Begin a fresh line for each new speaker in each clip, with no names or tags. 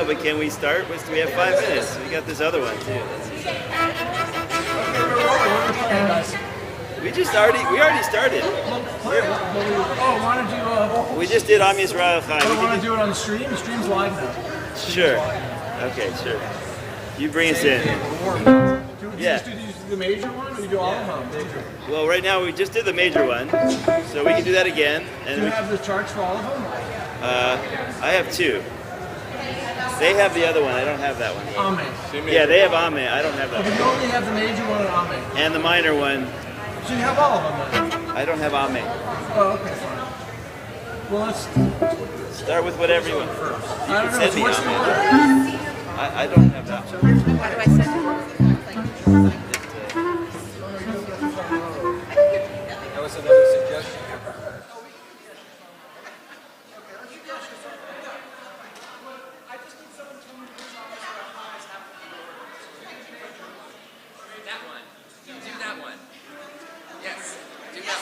but can we start? We have 5 minutes. We got this other one too. We already started. We just did Am Yisrael Chai.
I want to do it on the stream. The stream's live now.
Sure. Okay, sure. You bring us in.
Do you just do the major one, or do you do all of them? Major.
Well, right now we just did the major one, so we can do that again. And
do you have the charts for all of them?
I have 2. They have the other one. I don't have that one.
Omer.
Yeah, they have Omer. I don't have that
But you only have the major one and Omer.
And the minor one.
So you have all of them then?
I don't have Omer.
Oh, okay, fine. Well, let's
start with whatever you want first. You
I don't know.
Send me
What's the
Omer.
order?
I don't have that one.
What do I send it?
That was another suggestion.
That one. Do that one. Yes. Do that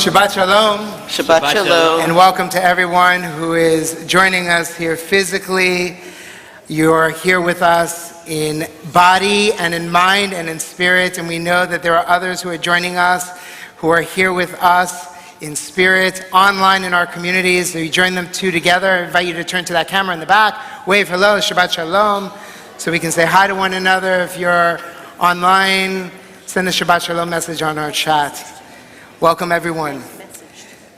Shabbat Shalom.
Shabbat Shalom.
And welcome to everyone who is joining us here physically. You're here with us in body and in mind and in spirit. And we know that there are others who are joining us who are here with us in spirit, online in our communities. So you join them two together. I invite you to turn to that camera in the back. Wave hello, Shabbat Shalom. So we can say hi to one another. If you're online, send a Shabbat Shalom message on our chat. Welcome, everyone.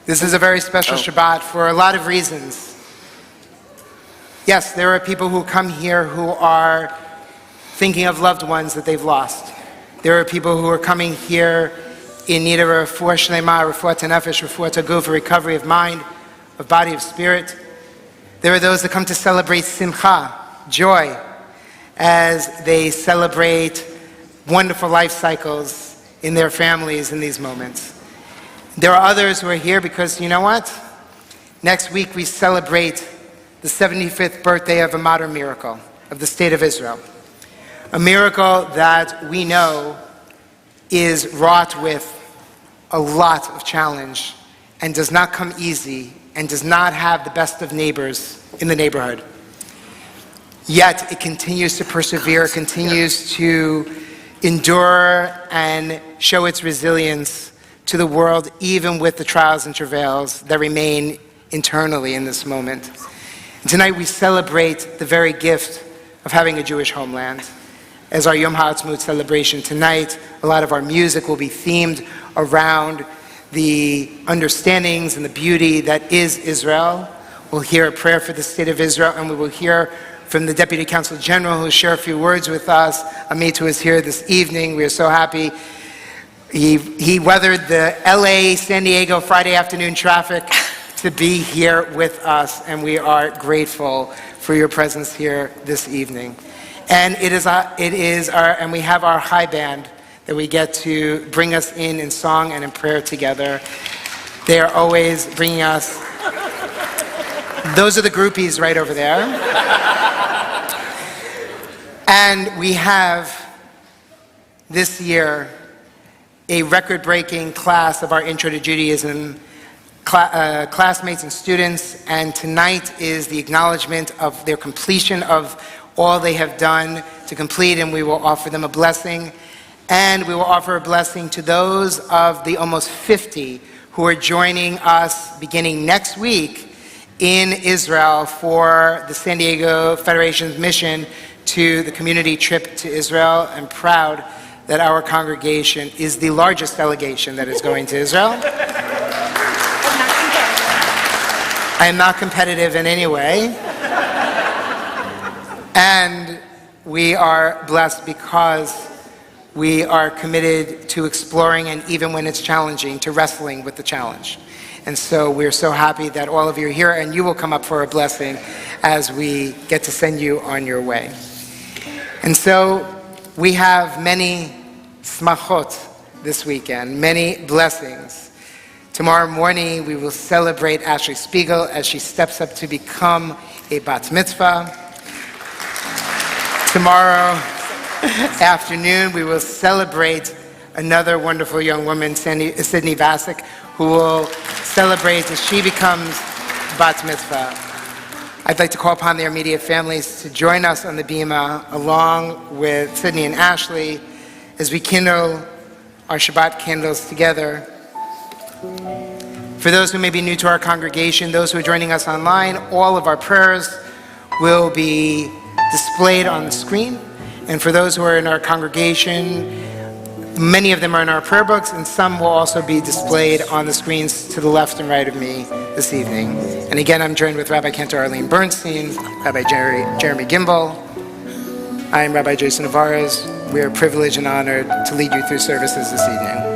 This is a very special Shabbat for a lot of reasons. Yes, there are people who come here who are thinking of loved ones that they've lost. There are people who are coming here in need of a refuah shlema, refuah tenefesh, refuah taguf, a recovery of mind, of body, of spirit. There are those that come to celebrate simcha, joy, as they celebrate wonderful life cycles in their families in these moments. There are others who are here because, you know what? Next week we celebrate the 75th birthday of a modern miracle of the state of Israel. A miracle that we know is wrought with a lot of challenge and does not come easy and does not have the best of neighbors in the neighborhood. Yet it continues to persevere, continues to endure and show its resilience to the world, even with the trials and travails that remain internally in this moment. And tonight we celebrate the very gift of having a Jewish homeland. As our Yom HaAtzmaut celebration tonight, a lot of our music will be themed around the understandings and the beauty that is Israel. We'll hear a prayer for the state of Israel, and we will hear from the Deputy Consul General who will share a few words with us. Amit, who is here this evening. We are so happy. He weathered the LA, San Diego Friday afternoon traffic to be here with us, and we are grateful for your presence here this evening. And and we have our high band that we get to bring us in song and in prayer together. They are always bringing us. Those are the groupies right over there. And we have this year a record-breaking class of our Intro to Judaism classmates and students, and tonight is the acknowledgement of their completion of all they have done to complete, and we will offer them a blessing. And we will offer a blessing to those of the almost 50 who are joining us beginning next week in Israel for the San Diego Federation's mission to the community trip to Israel. I'm proud that our congregation is the largest delegation that is going to Israel. I am not competitive in any way. And we are blessed because we are committed to exploring, and even when it's challenging, to wrestling with the challenge. And so we're so happy that all of you are here, and you will come up for a blessing as we get to send you on your way. And so we have many smachot this weekend, many blessings. Tomorrow morning, we will celebrate Ashley Spiegel as she steps up to become a bat mitzvah. Tomorrow afternoon, we will celebrate another wonderful young woman, Sydney Vasic, who will celebrate as she becomes bat mitzvah. I'd like to call upon their immediate families to join us on the bima, along with Sydney and Ashley, as we kindle our Shabbat candles together. For those who may be new to our congregation, those who are joining us online, all of our prayers will be displayed on the screen. And for those who are in our congregation, many of them are in our prayer books, and some will also be displayed on the screens to the left and right of me this evening. And again, I'm joined with Rabbi Cantor Arlene Bernstein, Rabbi Jeremy Gimbel. I am Rabbi Jason Navarez. We are privileged and honored to lead you through services this evening.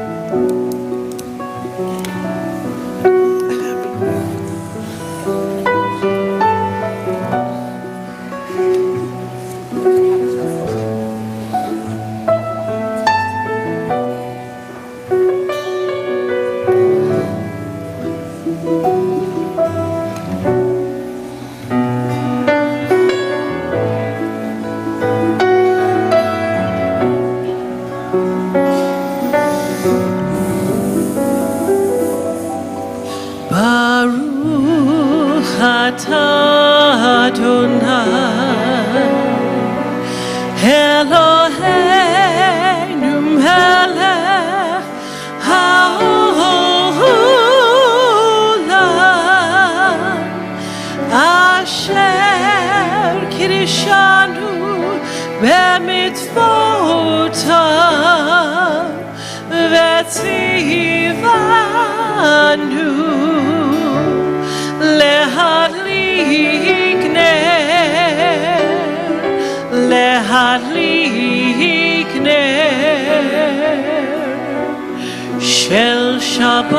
של שבת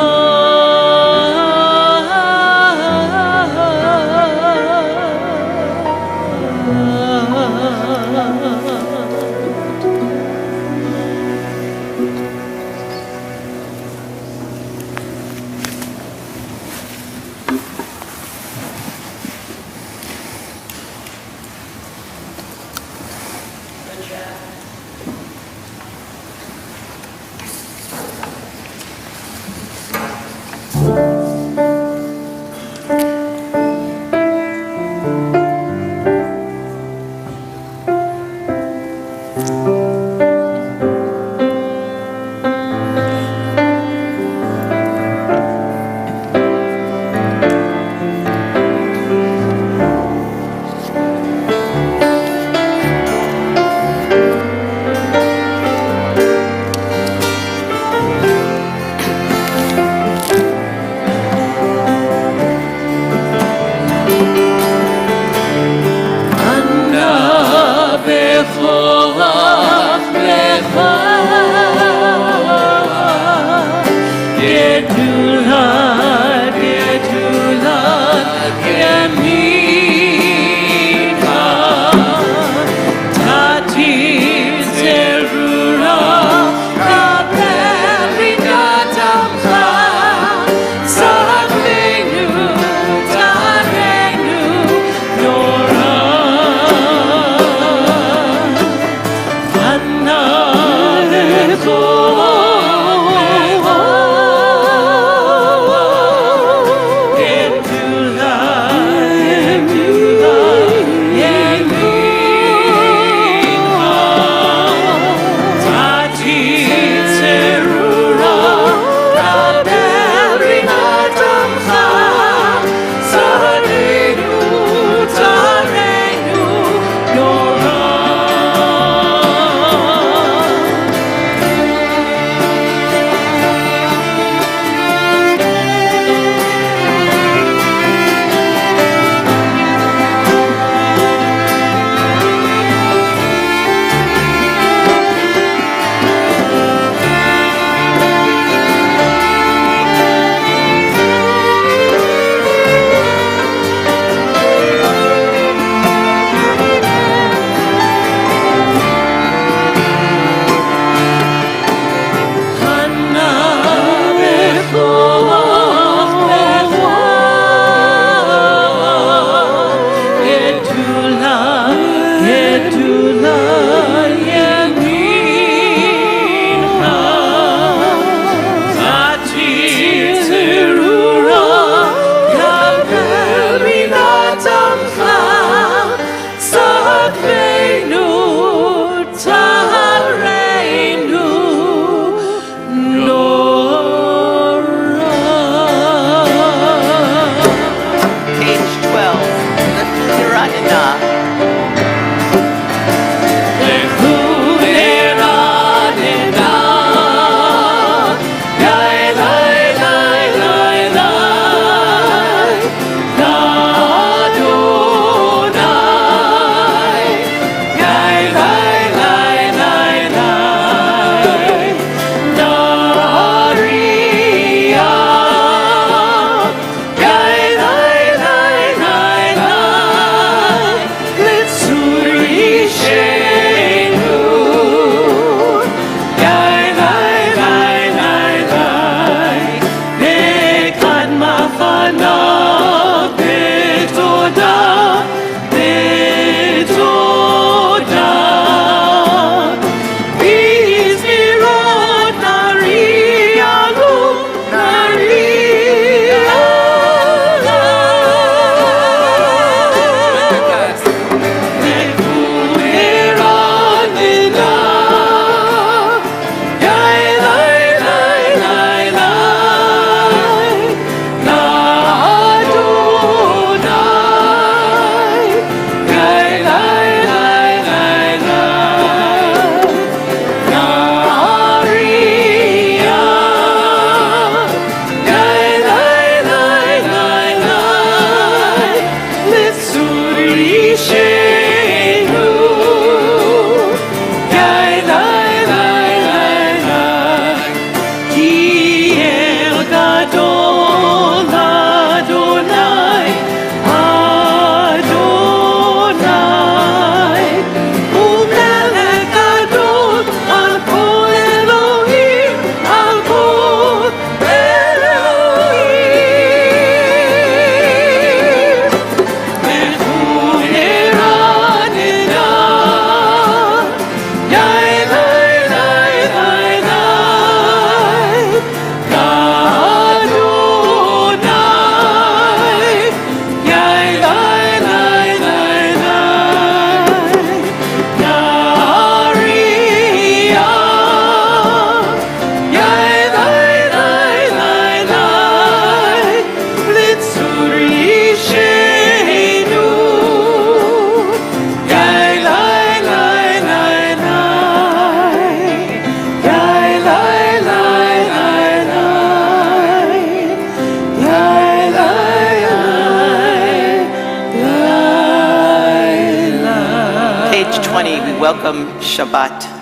page 20, we welcome Shabbat.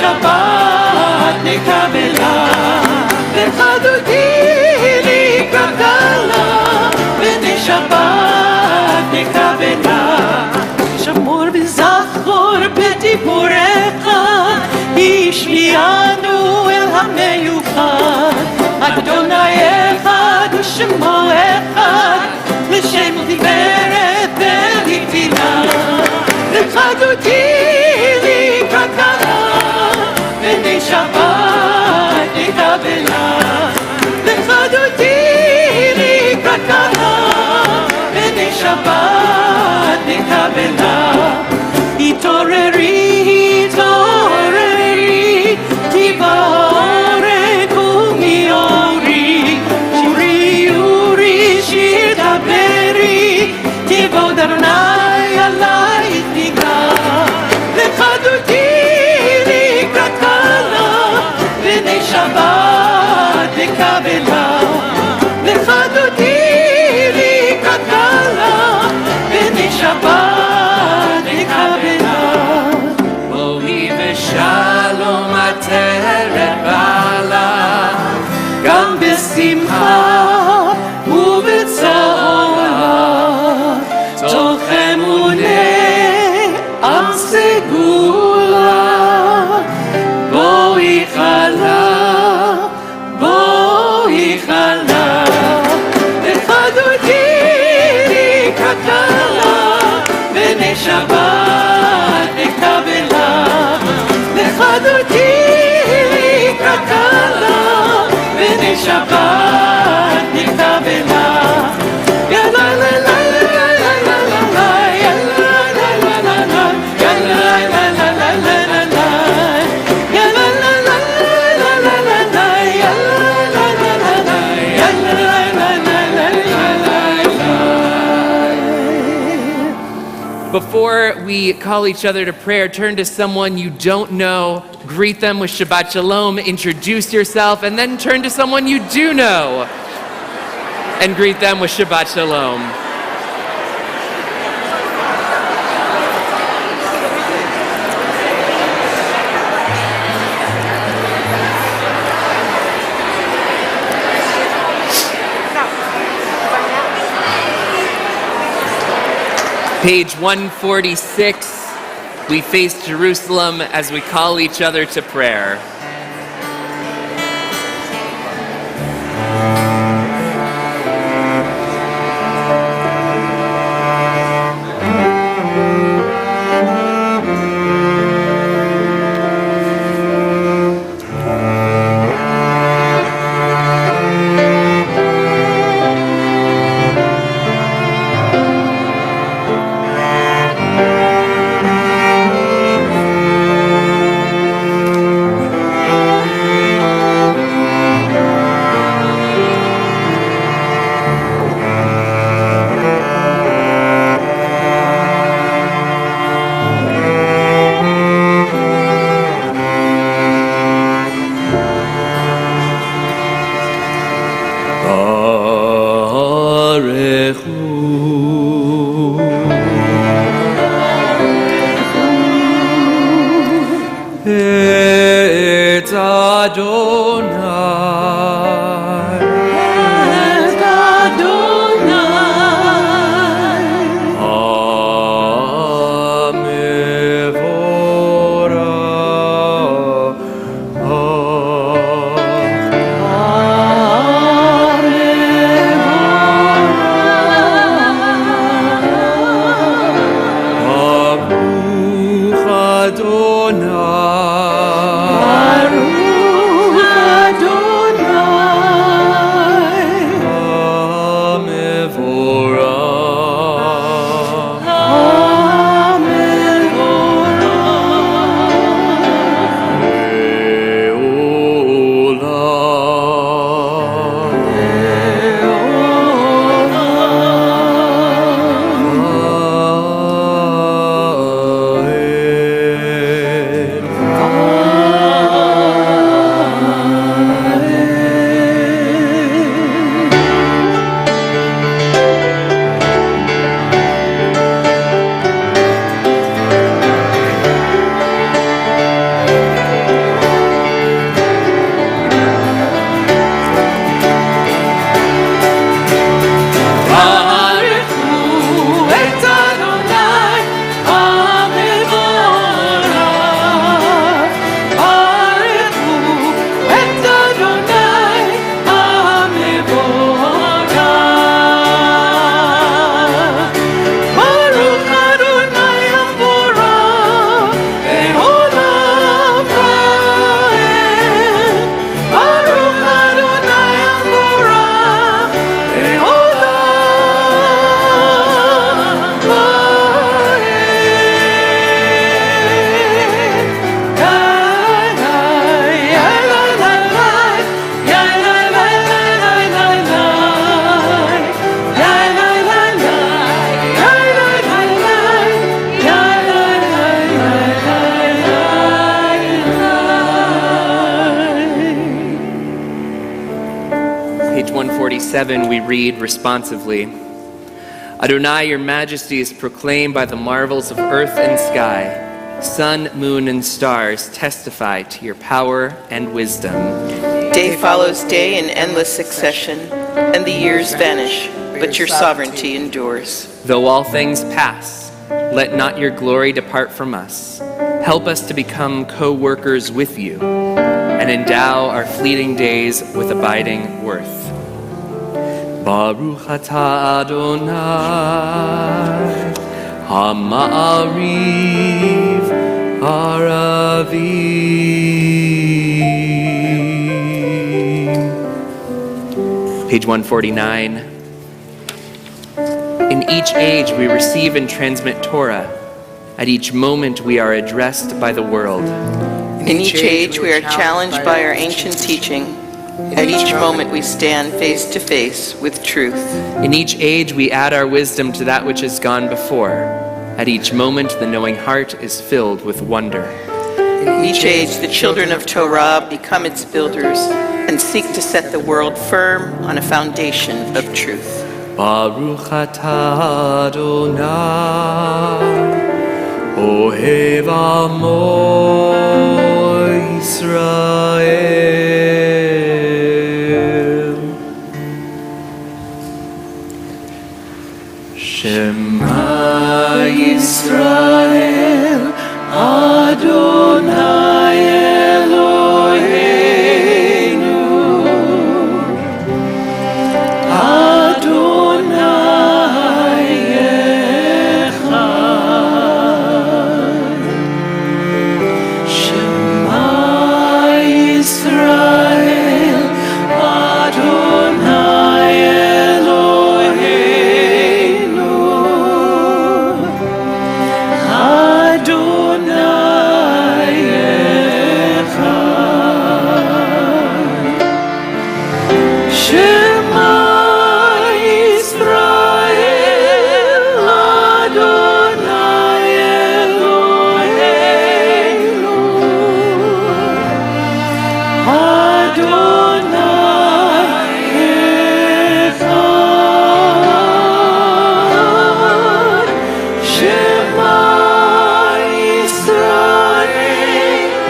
Shabbat nekabela, lechaduti likakala, b'nei Shabbat nekabela. Shamor v'zachor b'diborecha, ishmianu el hameyuchad. Adonai echad u'shemo echad, l'shem tiveret v'hitina. Lechaduti likakala, b'nei Shabbat nekabela, lechaduti likakala, b'nei Shabbat nekabela. Itoreri, itoreri, tivarek umiori, uri, uri, shidaberi, tivod Adonai alai tika, lechaduti b'nei Shabbat nekabela, lechaduti likakala, b'nei Shabbat nekabela. Boli v'shalom ateret bala, gam b'simcha u'b'tzora, toch emuneh am segula. Boi chala, lechaduti likakala, b'nei Shabbat nekabela, lechaduti likakala, b'nei Shabbat nekabela. Yalla la la la la la la la, yalla la la la la, yalla la la la la la.
Before we call each other to prayer, turn to someone you don't know, greet them with Shabbat Shalom, introduce yourself, and then turn to someone you do know and greet them with Shabbat Shalom. Page 146, we face Jerusalem as we call each other to prayer. 37, we read responsively, Adonai, your majesty is proclaimed by the marvels of earth and sky. Sun, moon, and stars testify to your power and wisdom.
Day follows day in endless succession, and the years vanish, but your sovereignty endures.
Though all things pass, let not your glory depart from us. Help us to become co-workers with you and endow our fleeting days with abiding worth. Baruch atah Adonai, Ha'ma'ariv Haravim. Page 149. In each age we receive and transmit Torah. At each moment we are addressed by the world.
In each age we are challenged by our ancient teaching. At each moment we stand face to face with truth.
In each age we add our wisdom to that which has gone before. At each moment the knowing heart is filled with wonder.
In each age the children of Torah become its builders and seek to set the world firm on a foundation of truth.
Baruch atah Adonai, Ohev Amo Yisrael. Shema Yisrael, Adonai Eloheinu, Adonai Echad. Shema Yisrael, Adonai Eloheinu, Adonai Echad. Shema Yisrael, Adonai Eloheinu, Adonai Echad. Shema Yisrael,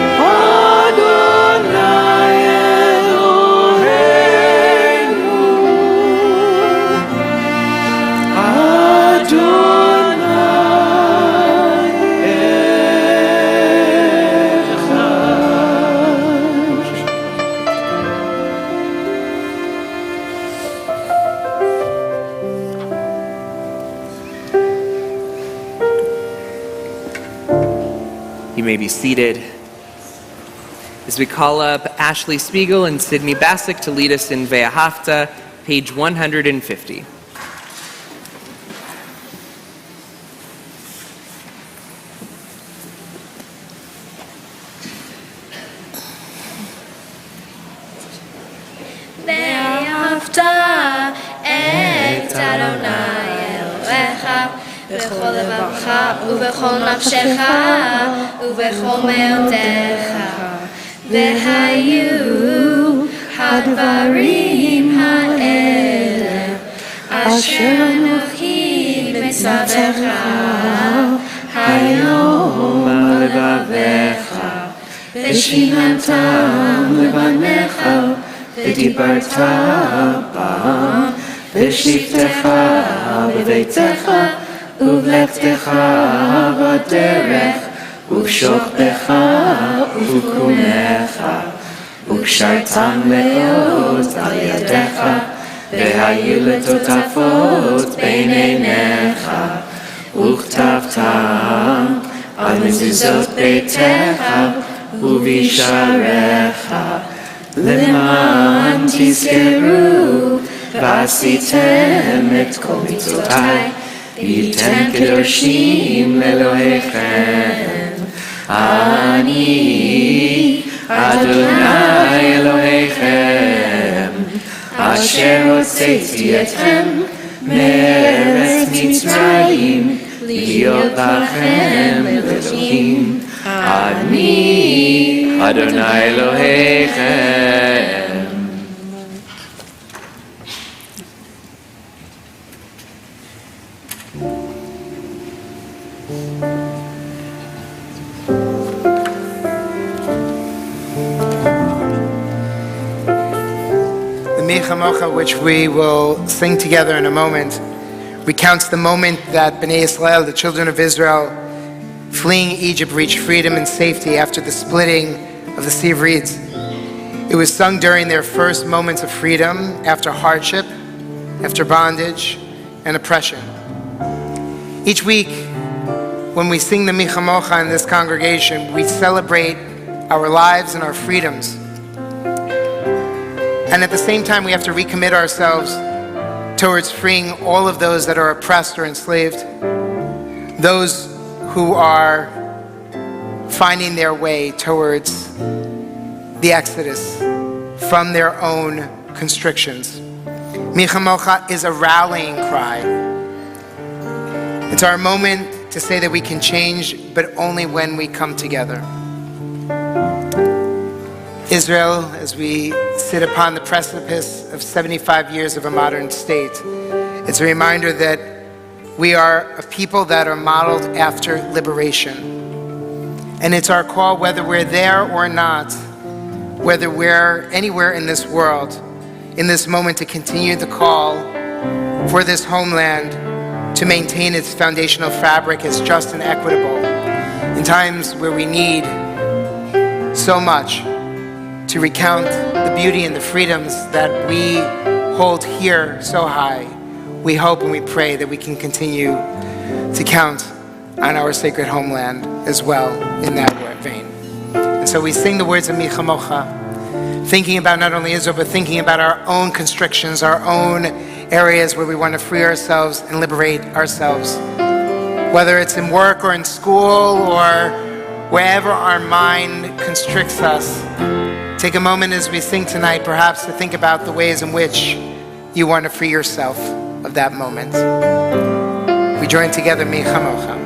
Adonai Eloheinu, You may be seated as we call up Ashley Spiegel and Sydney Bassick to lead us in Ve'ahavta, page 150.
ואהבת את אדוני אלוהיך בכל לבבך ובכל נפשך ובכל מאודך. והיו הדברים האלה אשר אנוכי מצווך היום על לבביך ושימנתם לבניך ודיברת בם בשבתך בביתך ובלכתך בדרך ובשוכבך ובקומך וקשרתם מאוד על ידיך והיו לטוטפות בין עיניך וכתבתם על מזוזות ביתך ובשעריך למען תזכרו ועשיתם את כל מצוותיי והייתם קדושים לאלוהיכם. אני אדוני אלוהיכם אשר הוצאתי אתכם מארץ מצרים להיות לכם אלוהים. אני אדוני אלוהיכם.
Mi Chamocha, which we will sing together in a moment, recounts the moment that Bnei Israel, the children of Israel, fleeing Egypt, reached freedom and safety after the splitting of the Sea of Reeds. It was sung during their first moments of freedom, after hardship, after bondage, and oppression. Each week, when we sing the Mi Chamocha in this congregation, we celebrate our lives and our freedoms. And at the same time, we have to recommit ourselves towards freeing all of those that are oppressed or enslaved, those who are finding their way towards the exodus from their own constrictions. Mi Chamocha is a rallying cry. It's our moment to say that we can change, but only when we come together. Israel, as we sit upon the precipice of 75 years of a modern state, it's a reminder that we are a people that are modeled after liberation. And it's our call, whether we're there or not, whether we're anywhere in this world, in this moment, to continue the call for this homeland to maintain its foundational fabric as just and equitable in times where we need so much to recount the beauty and the freedoms that we hold here so high. We hope and we pray that we can continue to count on our sacred homeland as well in that vein. And so we sing the words of Mi Chamocha, thinking about not only Israel, but thinking about our own constrictions, our own areas where we want to free ourselves and liberate ourselves. Whether it's in work or in school or wherever our mind constricts us, take a moment as we sing tonight, perhaps to think about the ways in which you want to free yourself of that moment. We join together, Mi Chamocha.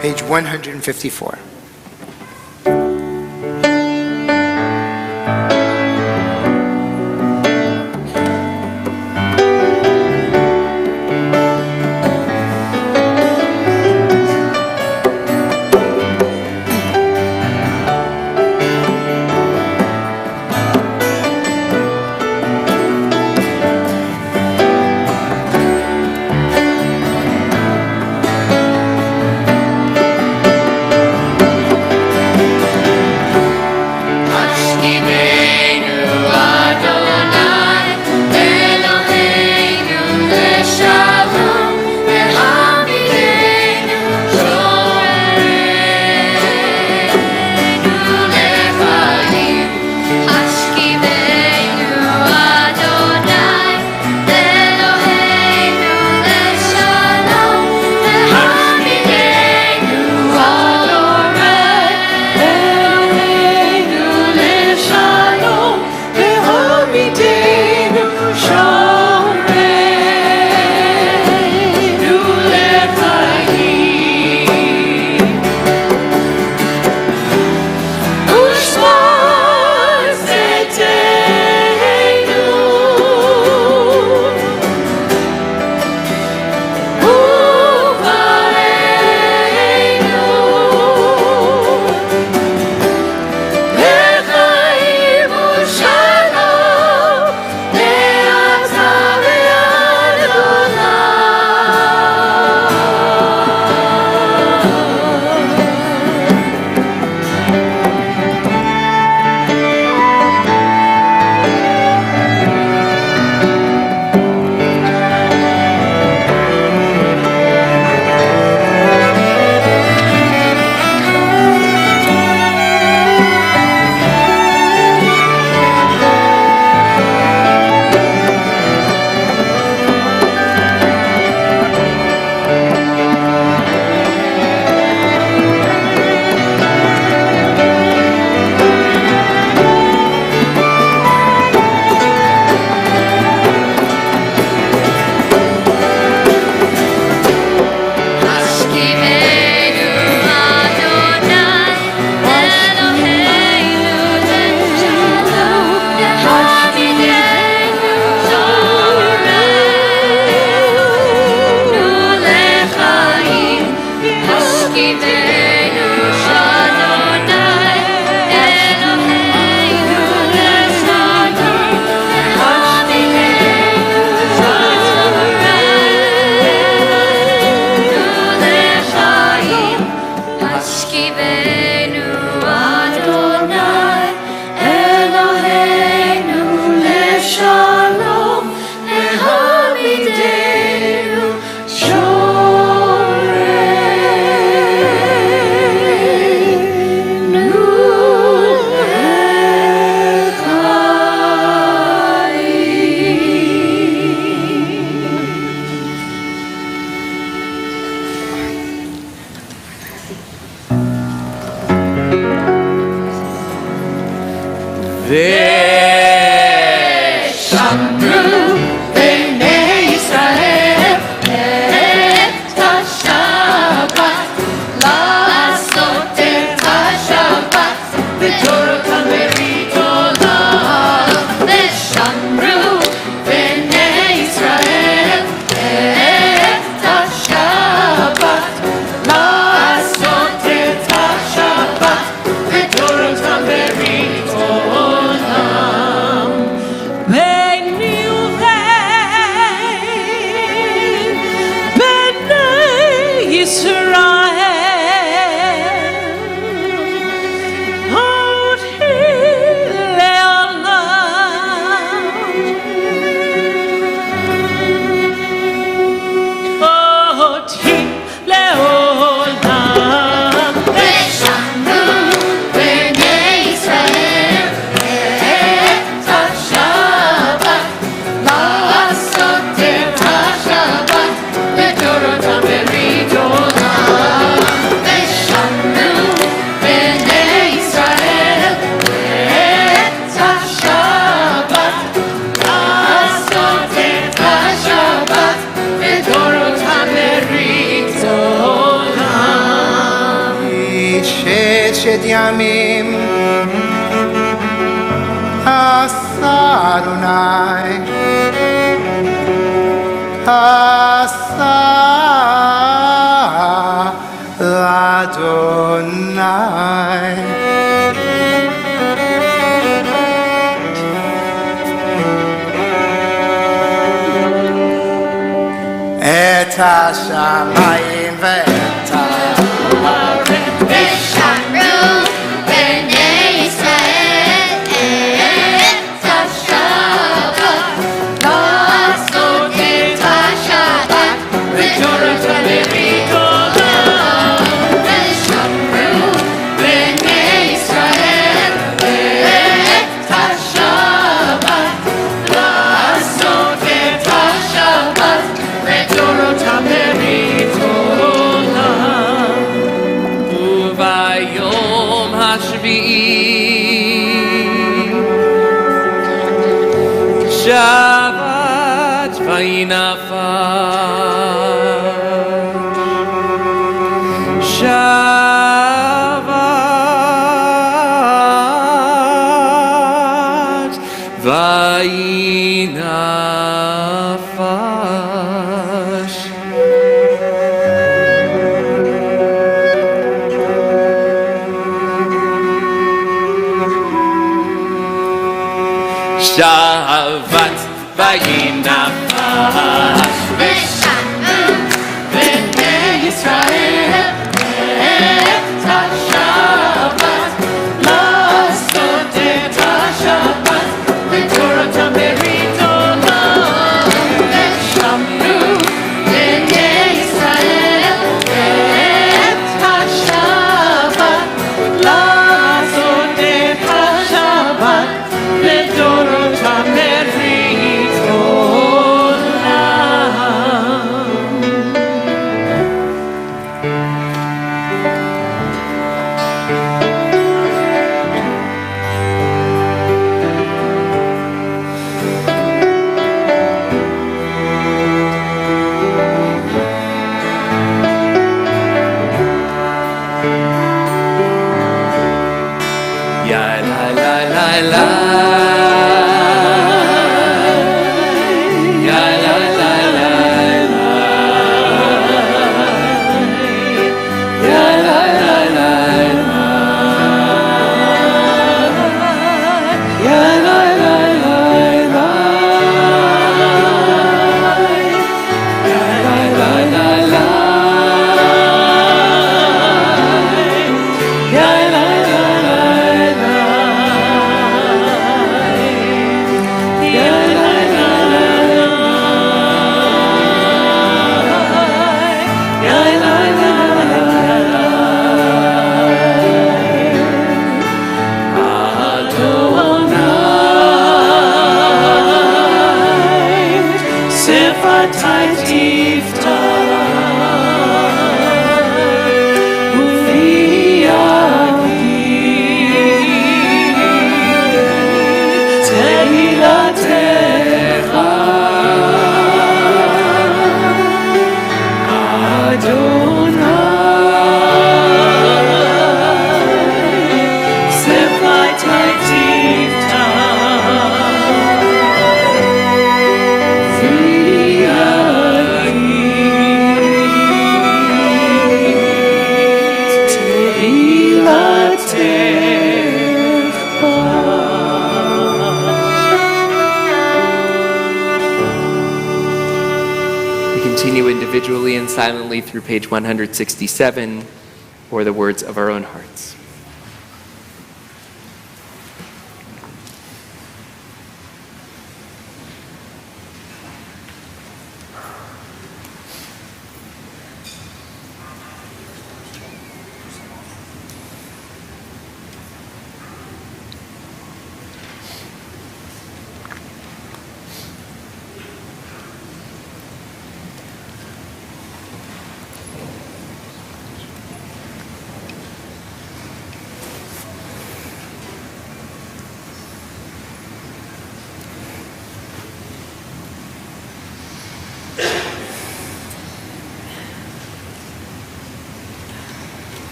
Page 154.
ושמרו בני ישראל את השבת, לעשות את השבת בתורתם ברית עולם. ושמרו בני ישראל את השבת, לעשות את השבת בתורתם ברית עולם. בני ובן בני ישראל עוד לעולם, עוד לעולם. ושמרו בני ישראל את השבת, לעשות את השבת בתורתם ברית עולם. ושמרו בני ישראל את השבת, לעשות את השבת בתורתם ברית עולם.
ששת ימים עשה אדוני, עשה לאדוני. את השמיים ואת הארץ.
ושמרו בני ישראל את השבת, לעשות את השבת בתורתם ברית עולם. ושמרו בני ישראל את השבת, לעשות את השבת בתורתם ברית עולם.
וביום השביעי שבת וינפש, שבת וינפש. שבת וינפש.
ושמרו בני ישראל את השבת, לעשות את השבת בתורתם ברית עולם. ושמרו בני ישראל את השבת, לעשות את השבת בתורתם ברית עולם.
Ya la la la la. Ya la la la la. Ya la la la la. Ya la la la la. Ya la la la la. Ya la la la la. individually and silently through page 167 or the words of our own hearts.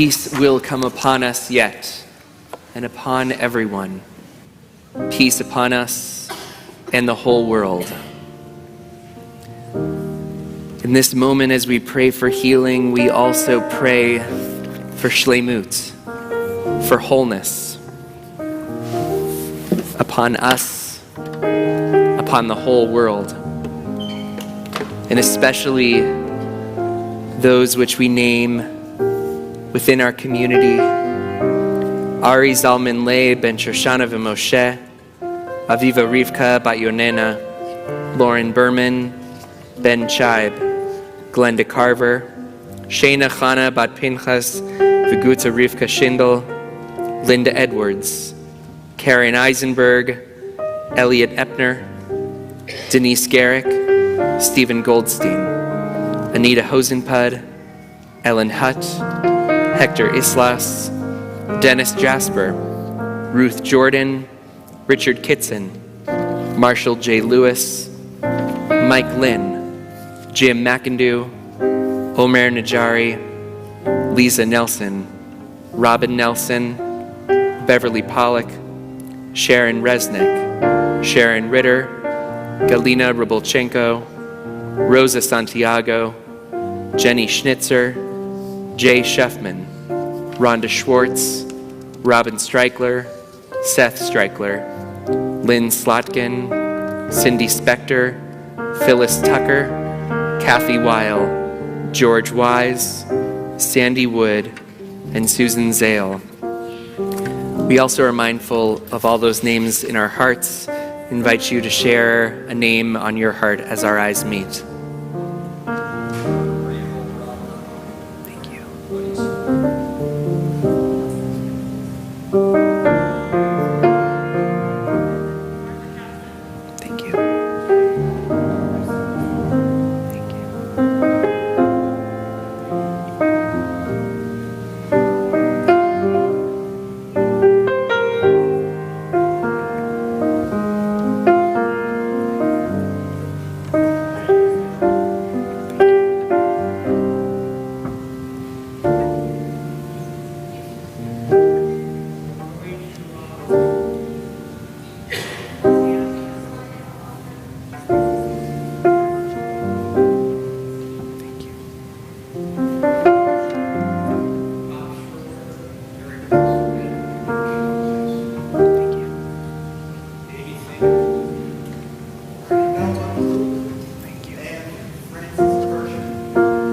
Peace will come upon us yet, and upon everyone. peace upon us and the whole world. In this moment, as we pray for healing, we also pray for shleimut, for wholeness, upon us, upon the whole world, and especially those which we name within our community: Ari Zalman Leib ben Shoshana v'Moshe, Aviva Rivka bat Yonena, Lauren Berman, Ben Chaib, Glenda Carver, Shayna Chana bat Pinchas v'Guta Rivka Schindel, Linda Edwards, Karen Eisenberg, Elliot Epner, Denise Garrick, Stephen Goldstein, Anita Hosenpud, Ellen Hutt, Hector Islas, Dennis Jasper, Ruth Jordan, Richard Kitson, Marshall J. Lewis, Mike Lynn, Jim McIndoe, Omer Najari, Lisa Nelson, Robin Nelson, Beverly Pollock, Sharon Resnick, Sharon Ritter, Galina Rybolchenko, Rosa Santiago, Jenny Schnitzer, Jay Sheffman, Rhonda Schwartz, Robin Streichler, Seth Streichler, Lynn Slotkin, Cindy Spector, Phyllis Tucker, Kathy Weil, George Wise, Sandy Wood, and Susan Zale. We also are mindful of all those names in our hearts. Invite you to share a name on your heart as our eyes meet. Thank you. Thank you. Thank you.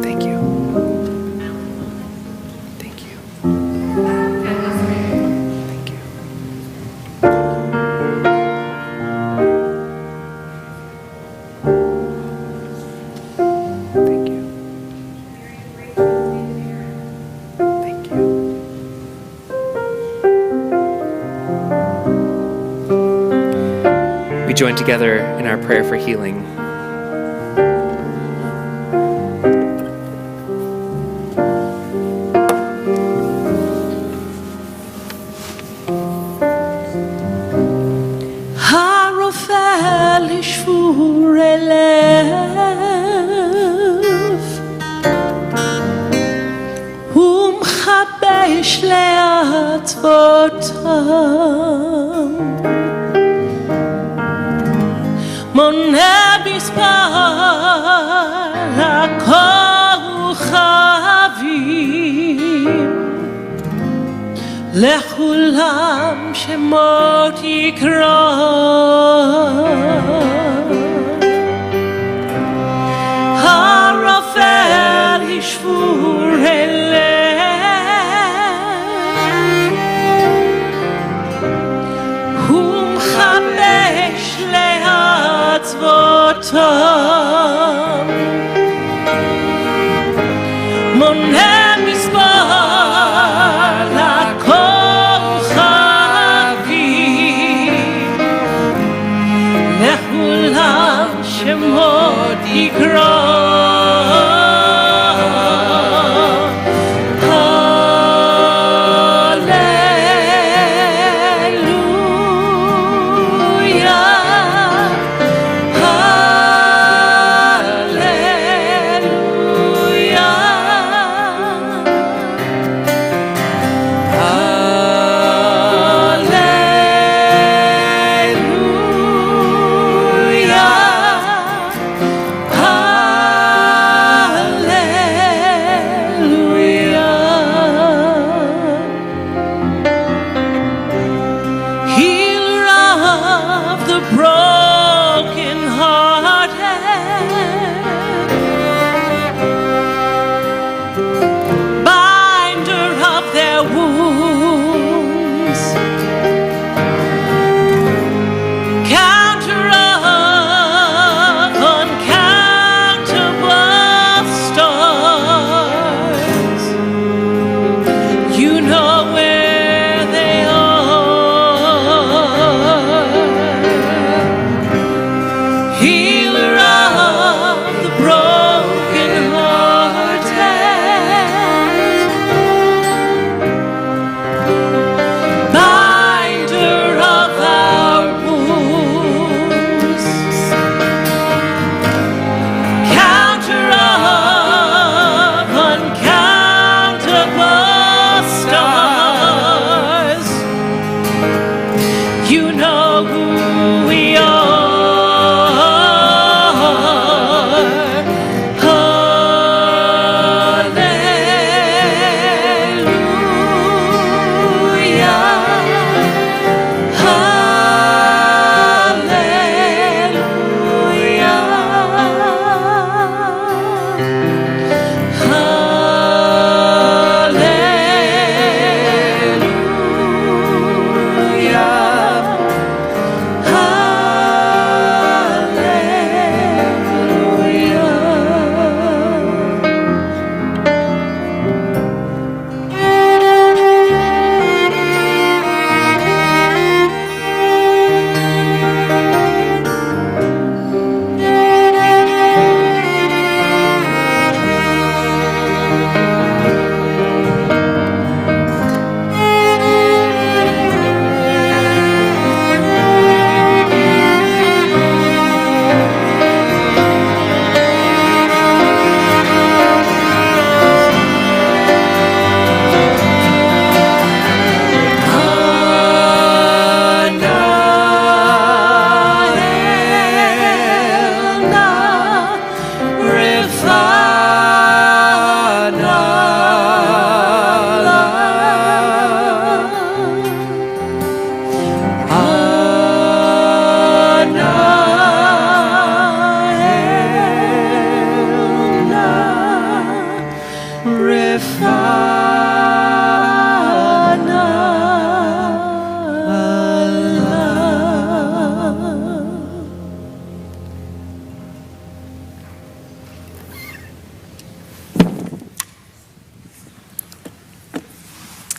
Thank you. Thank you. Thank you. Thank you. Thank you. We join together in our prayer for healing.
הרופא לשבורי לב, הוא מחבש לעצבותם, מונה מספר הכוכבים, לכולם שמות יקרא. הרופא לשבורי לב, הוא מחבש לעצבותם, מונה מספר הכוכבים, לכולם שמות יקרא. הללויה,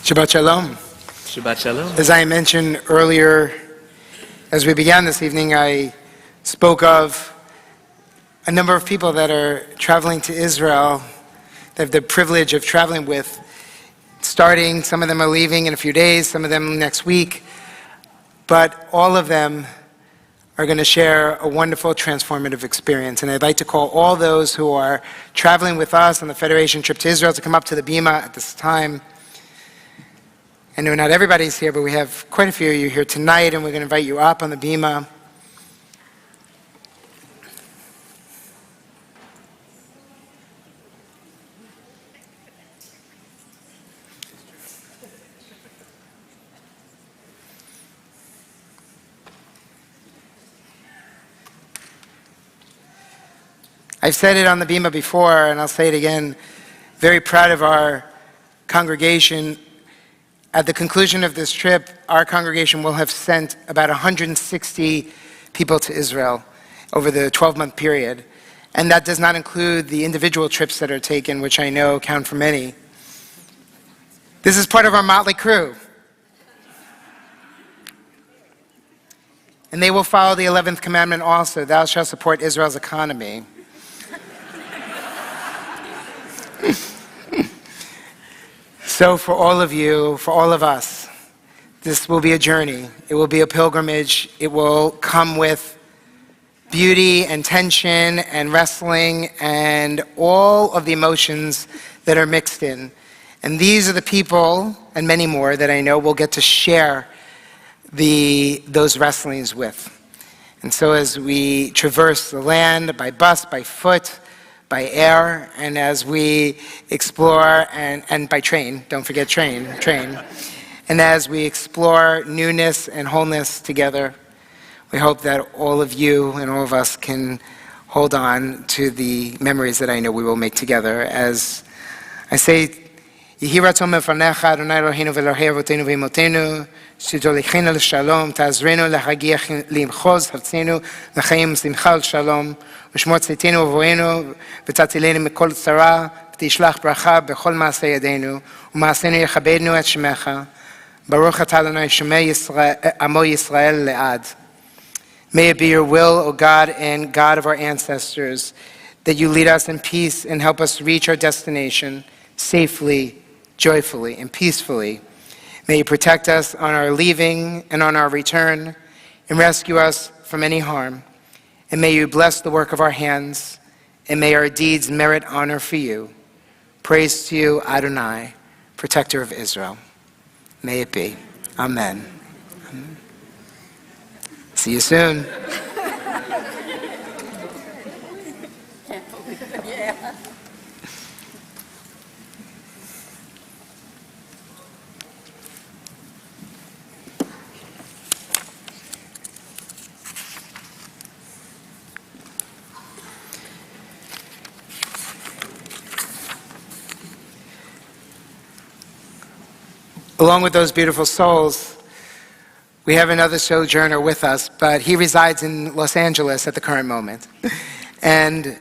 Shabbat Shalom.
Shabbat Shalom.
As I mentioned earlier, as we began this evening, I spoke of a number of people that are traveling to Israel, that have the privilege of traveling with, starting, some of them are leaving in a few days, some of them next week, but all of them are going to share a wonderful transformative experience. And I'd like to call all those who are traveling with us on the Federation trip to Israel to come up to the Bima at this time. I know not everybody's here, but we have quite a few of you here tonight, and we're going to invite you up on the Bima. I've said it on the Bima before, and I'll say it again. Very proud of our congregation. At the conclusion of this trip, our congregation will have sent about 160 people to Israel over the 12-month period. And that does not include the individual trips that are taken, which I know count for many. This is part of our motley crew. And they will follow the 11th commandment also, thou shalt support Israel's economy. So for all of you, for all of us, this will be a journey. It will be a pilgrimage. It will come with beauty and tension and wrestling and all of the emotions that are mixed in. And these are the people, and many more, that I know will get to share those wrestlings with. And so as we traverse the land by bus, by foot, by air, and as we explore, and by train, don't forget train, and as we explore newness and wholeness together, we hope that all of you and all of us can hold on to the memories that I know we will make together. As I say, Yehi ratzon mefanecha Adonai Eloheinu ve'Elokei avotenu ve'imotenu, שתוליכנו לשלום, תעזרנו להגיע למחוז ארצנו, לחיים שמחה ושלום, ושמור צאתנו ובואנו, ותצילנו מכל צרה, ותשלח ברכה בכל מעשה ידינו, ומעשינו יכבדנו את שמך. ברוך אתה לנו שומע עמו ישראל לעד. May it be your will, O God and God of our ancestors, that you lead us in peace and help us reach our destination safely, joyfully, and peacefully. May you protect us on our leaving and on our return, and rescue us from any harm. And may you bless the work of our hands, and may our deeds merit honor for you. Praise to you, Adonai, protector of Israel. May it be. Amen. Amen. See you soon. Along with those beautiful souls, we have another sojourner with us, but he resides in Los Angeles at the current moment. And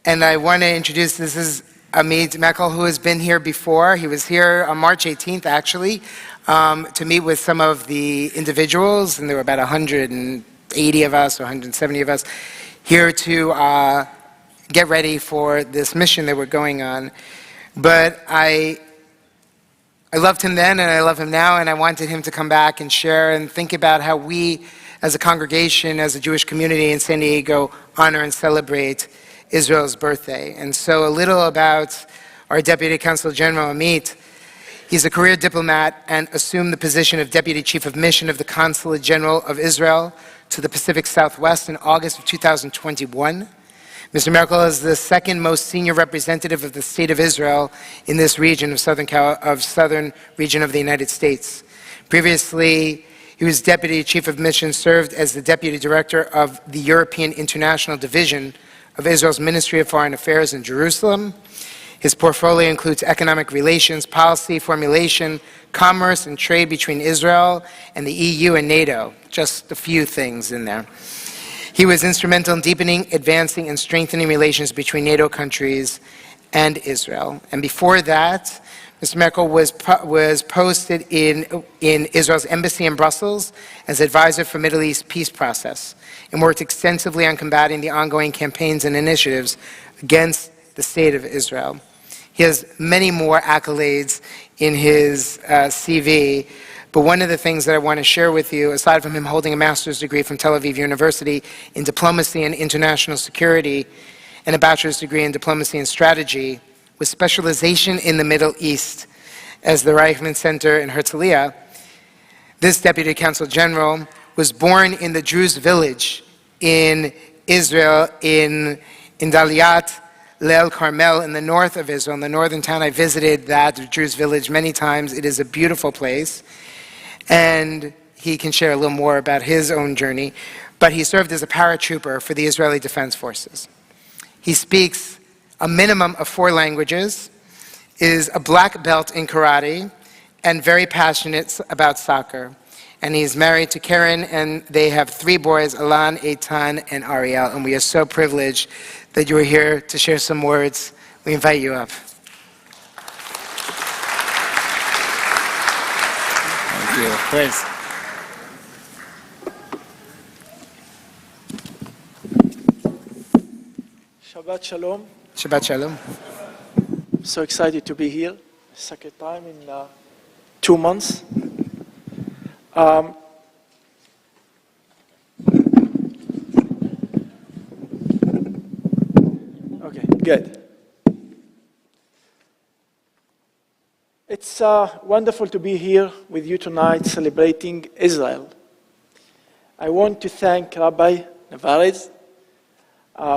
I want to introduce, this is Amit Mekel, who has been here before. He was here on March 18th, actually, to meet with some of the individuals, and there were about 180 of us, or 170 of us, here to get ready for this mission that we're going on. But I loved him then, and I love him now, and I wanted him to come back and share and think about how we, as a congregation, as a Jewish community in San Diego, honor and celebrate Israel's birthday. And so a little about our Deputy Consul General, Amit. He's a career diplomat and assumed the position of Deputy Chief of Mission of the Consulate General of Israel to the Pacific Southwest in August of 2021. Mr. Mekel is the second most senior representative of the State of Israel in this region of southern region of the United States. Previously, he was Deputy Chief of Mission, served as the Deputy Director of the European International Division of Israel's Ministry of Foreign Affairs in Jerusalem. His portfolio includes economic relations, policy formulation, commerce, and trade between Israel and the EU and NATO. Just a few things in there. He was instrumental in deepening, advancing, and strengthening relations between NATO countries and Israel. And before that, Mr. Merkel was posted in Israel's embassy in Brussels as advisor for Middle East peace process and worked extensively on combating the ongoing campaigns and initiatives against the state of Israel. He has many more accolades in his CV, but one of the things that I want to share with you, aside from him holding a master's degree from Tel Aviv University in diplomacy and international security and a bachelor's degree in diplomacy and strategy, with specialization in the Middle East as the Reichman Center in Herzliya, this Deputy Consul General was born in the Druze village in Israel, in Daliat Leil Carmel, in the north of Israel, in the northern town. I visited that Druze village many times. It is a beautiful place. And he can share a little more about his own journey. But he served as a paratrooper for the Israeli Defense Forces. He speaks a minimum of 4 languages, is a black belt in karate, and very passionate about soccer. And he's married to Karen, and they have 3 boys, Alan, Eitan, and Ariel. And we are so privileged that you are here to share some words. We invite you up. Thank you. Please.
Shabbat Shalom.
Shabbat Shalom.
So excited to be here. Second time in 2 months. Okay, good. It's wonderful to be here with you tonight celebrating Israel. I want to thank Rabbi Navarez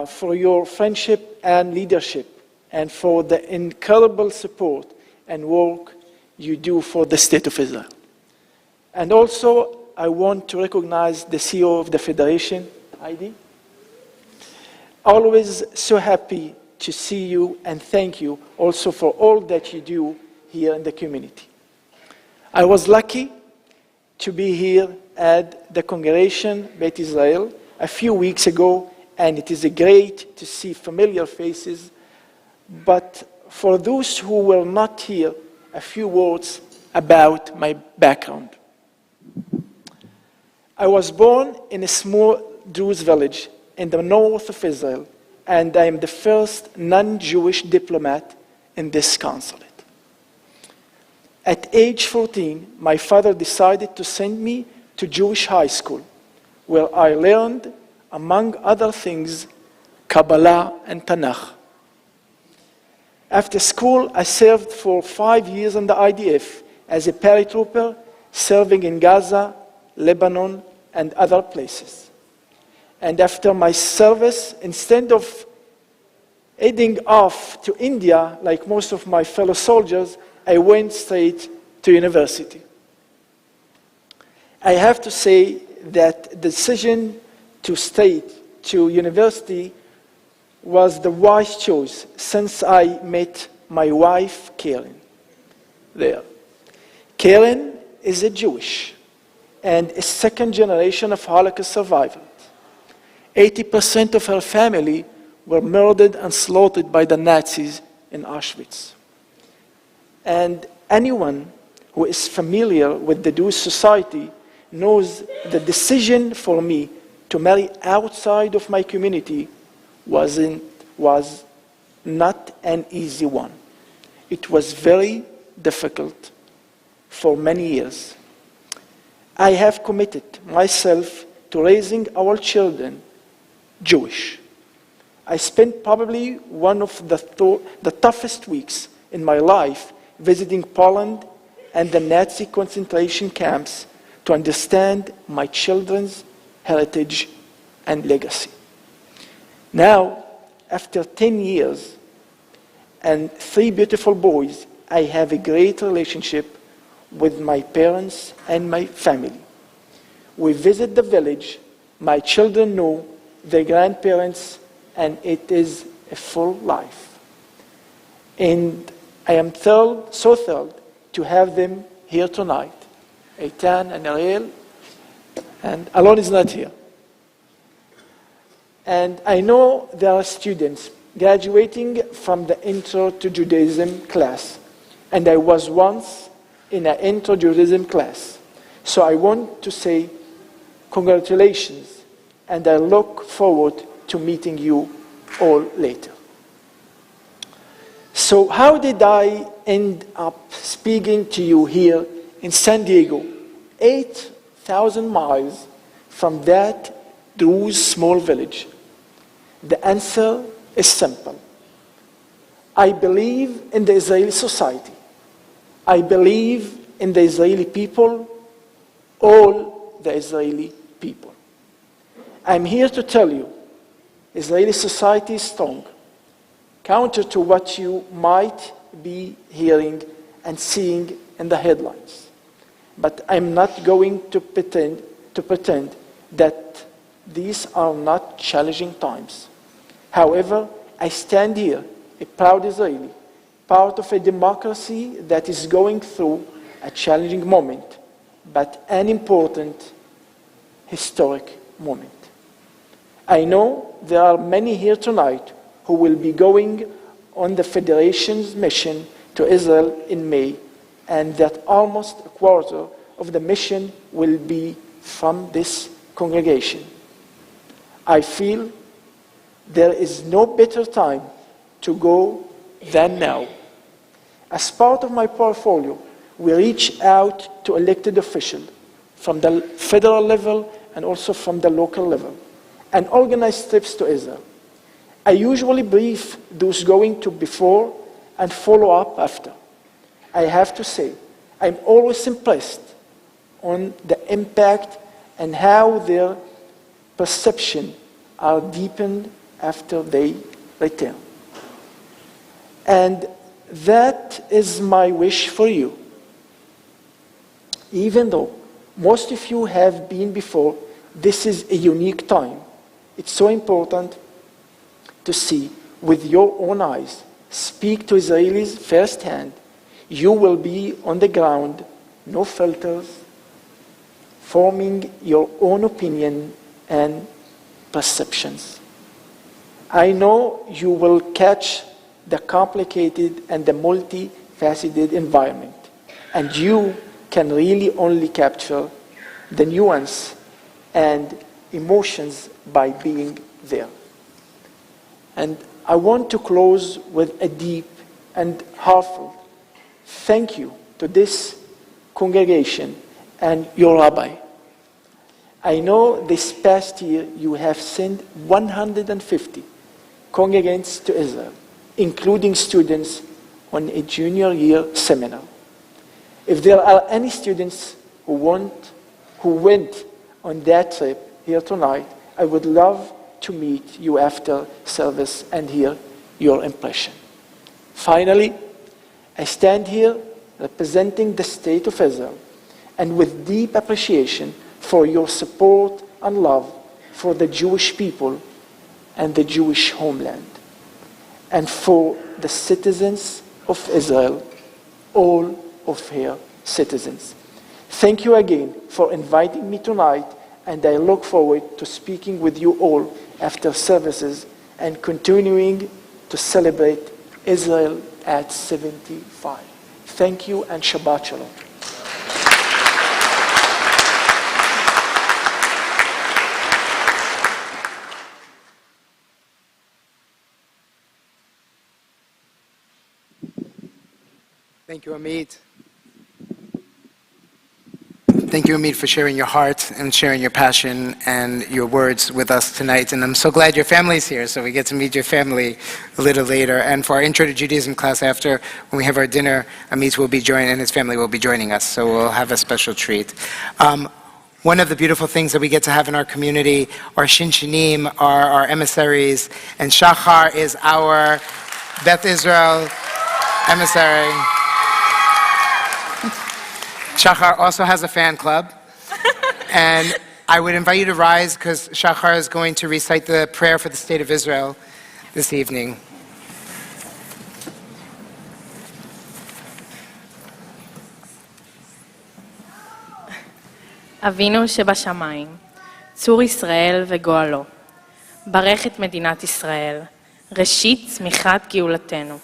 for your friendship and leadership, and for the incredible support and work you do for the State of Israel. And also, I want to recognize the CEO of the Federation, Heidi. Always so happy to see you, and thank you also for all that you do here in the community. I was lucky to be here at the congregation Beth Israel a few weeks ago, and it is great to see familiar faces. But for those who were not here, a few words about my background. I was born in a small Druze village in the north of Israel, and I am the first non-Jewish diplomat in this consulate. At age 14, my father decided to send me to Jewish high school, where I learned, among other things, Kabbalah and Tanakh. After school, I served for 5 years in the IDF as a paratrooper, serving in Gaza, Lebanon, and other places. And after my service, instead of heading off to India, like most of my fellow soldiers, I went straight to university. I have to say that the decision to stay to university was the wise choice, since I met my wife, Karen, there. Karen is a Jewish and a second generation of Holocaust survivors. 80% of her family were murdered and slaughtered by the Nazis in Auschwitz. And anyone who is familiar with the Jewish society knows the decision for me to marry outside of my community was not an easy one. It was very difficult for many years. I have committed myself to raising our children Jewish. I spent probably one of the toughest weeks in my life visiting Poland and the Nazi concentration camps to understand my children's heritage and legacy. Now, after 10 years and 3 beautiful boys, I have a great relationship with my parents and my family. We visit the village. My children know their grandparents and it is a full life. And I am thrilled, so thrilled, to have them here tonight. Eitan and Ariel, and Alon is not here. And I know there are students graduating from the Intro to Judaism class, and I was once in an Intro Judaism class. So I want to say congratulations, and I look forward to meeting you all later. So how did I end up speaking to you here in San Diego, 8,000 miles from that Druze small village? The answer is simple. I believe in the Israeli society. I believe in the Israeli people, all the Israeli people. I'm here to tell you, Israeli society is strong, counter to what you might be hearing and seeing in the headlines. But I'm not going to pretend that these are not challenging times. However, I stand here, a proud Israeli, part of a democracy that is going through a challenging moment, but an important historic moment. I know there are many here tonight who will be going on the Federation's mission to Israel in May, and that almost a quarter of the mission will be from this congregation. I feel there is no better time to go than now. As part of my portfolio, we reach out to elected officials from the federal level and also from the local level, and organize trips to Israel. I usually brief those going to before and follow up after. I have to say, I'm always impressed on the impact and how their perception are deepened after they return. And that is my wish for you. Even though most of you have been before, this is a unique time. It's so important to see with your own eyes, speak to Israelis firsthand. You will be on the ground, no filters, forming your own opinion and perceptions. I know you will catch the complicated and the multifaceted environment, and you can really only capture the nuance and emotions by being there. And I want to close with a deep and heartfelt thank you to this congregation and your rabbi. I know this past year you have sent 150 congregants to Israel, including students on a junior year seminar. If there are any students who went on that trip here tonight, I would love to meet you after service and hear your impression. Finally, I stand here representing the State of Israel and with deep appreciation for your support and love for the Jewish people and the Jewish homeland, and for the citizens of Israel, all of her citizens. Thank you again for inviting me tonight, and I look forward to speaking with you all after services and continuing to celebrate Israel at 75. Thank you and Shabbat Shalom.
Thank you, Amit. Thank you, Amit, for sharing your heart and sharing your passion and your words with us tonight. And I'm so glad your family's here, so we get to meet your family a little later. And for our Intro to Judaism class after, when we have our dinner, Amit will be joining, and his family will be joining us, so we'll have a special treat. One of the beautiful things that we get to have in our community are Shinshinim, are our emissaries, and Shachar is our Beth Israel emissary. Shachar also has a fan club, and I would invite you to rise because Shachar is going to recite the prayer for the State of Israel. this evening.
אבינו שבשמיים, צור ישראל וגואלו, ברך את מדינת ישראל, ראשית צמיחת גאולתנו.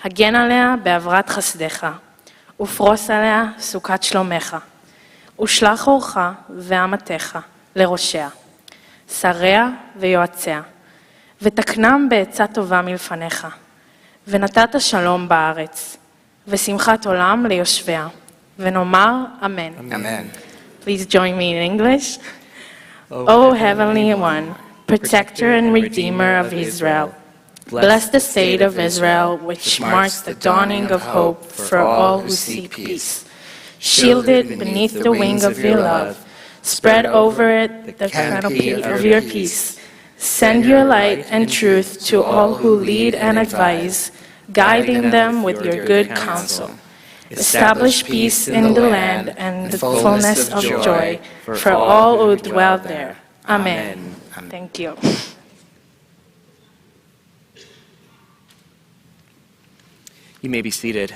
הגן עליה בעברת חסדך, ופרוס עליה סוכת שלומך, ושלח אורך ואמתך לראשיה, שריה ויועציה, ותקנם בעצה טובה מלפניך, ונתת שלום בארץ, ושמחת עולם ליושביה, ונאמר אמן.
Amen.
Please join me in English. O Heavenly One, Protector and Redeemer of Israel, bless the state of Israel, which marks the dawning of hope for all who seek peace. Shield it beneath the wing of your love. Spread over it the canopy of your peace. Send your light and truth to all who lead and advise, guiding them with your good counsel. Establish peace in the land and the fullness of joy for all who dwell there. Amen. Thank you.
You may be seated.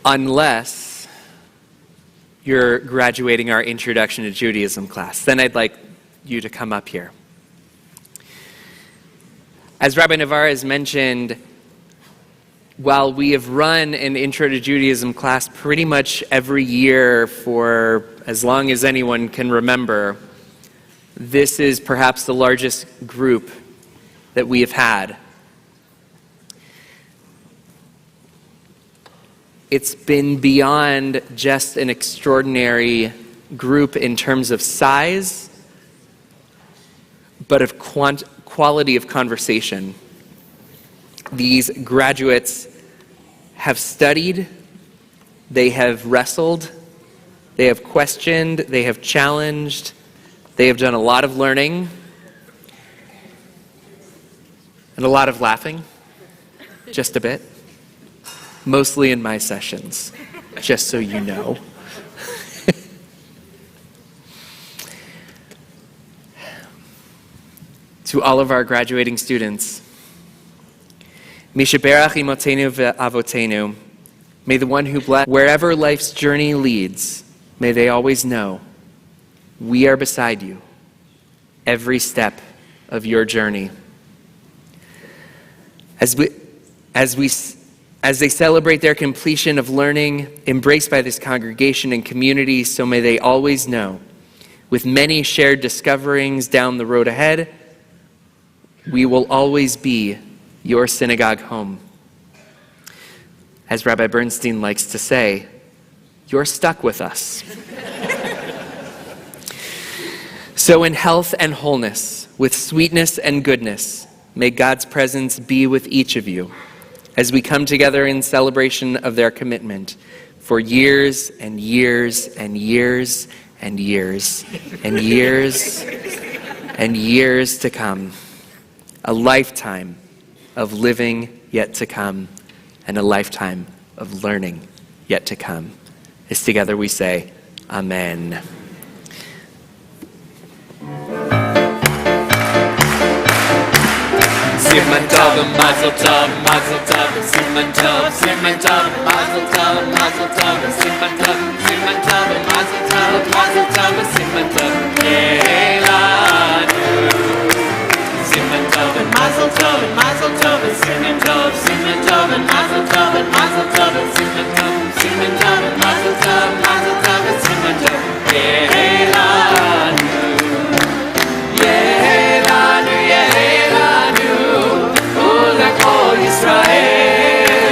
Unless you're graduating our Introduction to Judaism class, then I'd like you to come up here. As Rabbi Navarre has mentioned, while we have run an Intro to Judaism class pretty much every year for as long as anyone can remember, this is perhaps the largest group that we have had. It's been beyond just an extraordinary group in terms of size, but of quality of conversation. These graduates have studied, they have wrestled, they have questioned, they have challenged, they have done a lot of learning and a lot of laughing, just a bit, mostly in my sessions, just so you know. To all of our graduating students, Mishaberach imotenu ve'avotenu, may the one who bless wherever life's journey leads, may they always know we are beside you every step of your journey. As they celebrate their completion of learning, embraced by this congregation and community, so may they always know, with many shared discoverings down the road ahead, we will always be your synagogue home. As Rabbi Bernstein likes to say, you're stuck with us. So in health and wholeness, with sweetness and goodness, may God's presence be with each of you as we come together in celebration of their commitment for years and years and years and years and years and years to come. A lifetime of living yet to come, and a lifetime of learning yet to come. As together we say, Amen. Siman tov, mazel tov, mazel tov, siman tov, siman tov, mazel tov, mazel tov, siman tov, siman tov, mazel tov, mazel tov, siman tov, Elanu. Siman tov, mazel tov, mazel tov, siman tov, siman tov, mazel tov, mazel tov, siman tov, siman tov, mazel tov, mazel tov, siman tov, Elanu. Israel,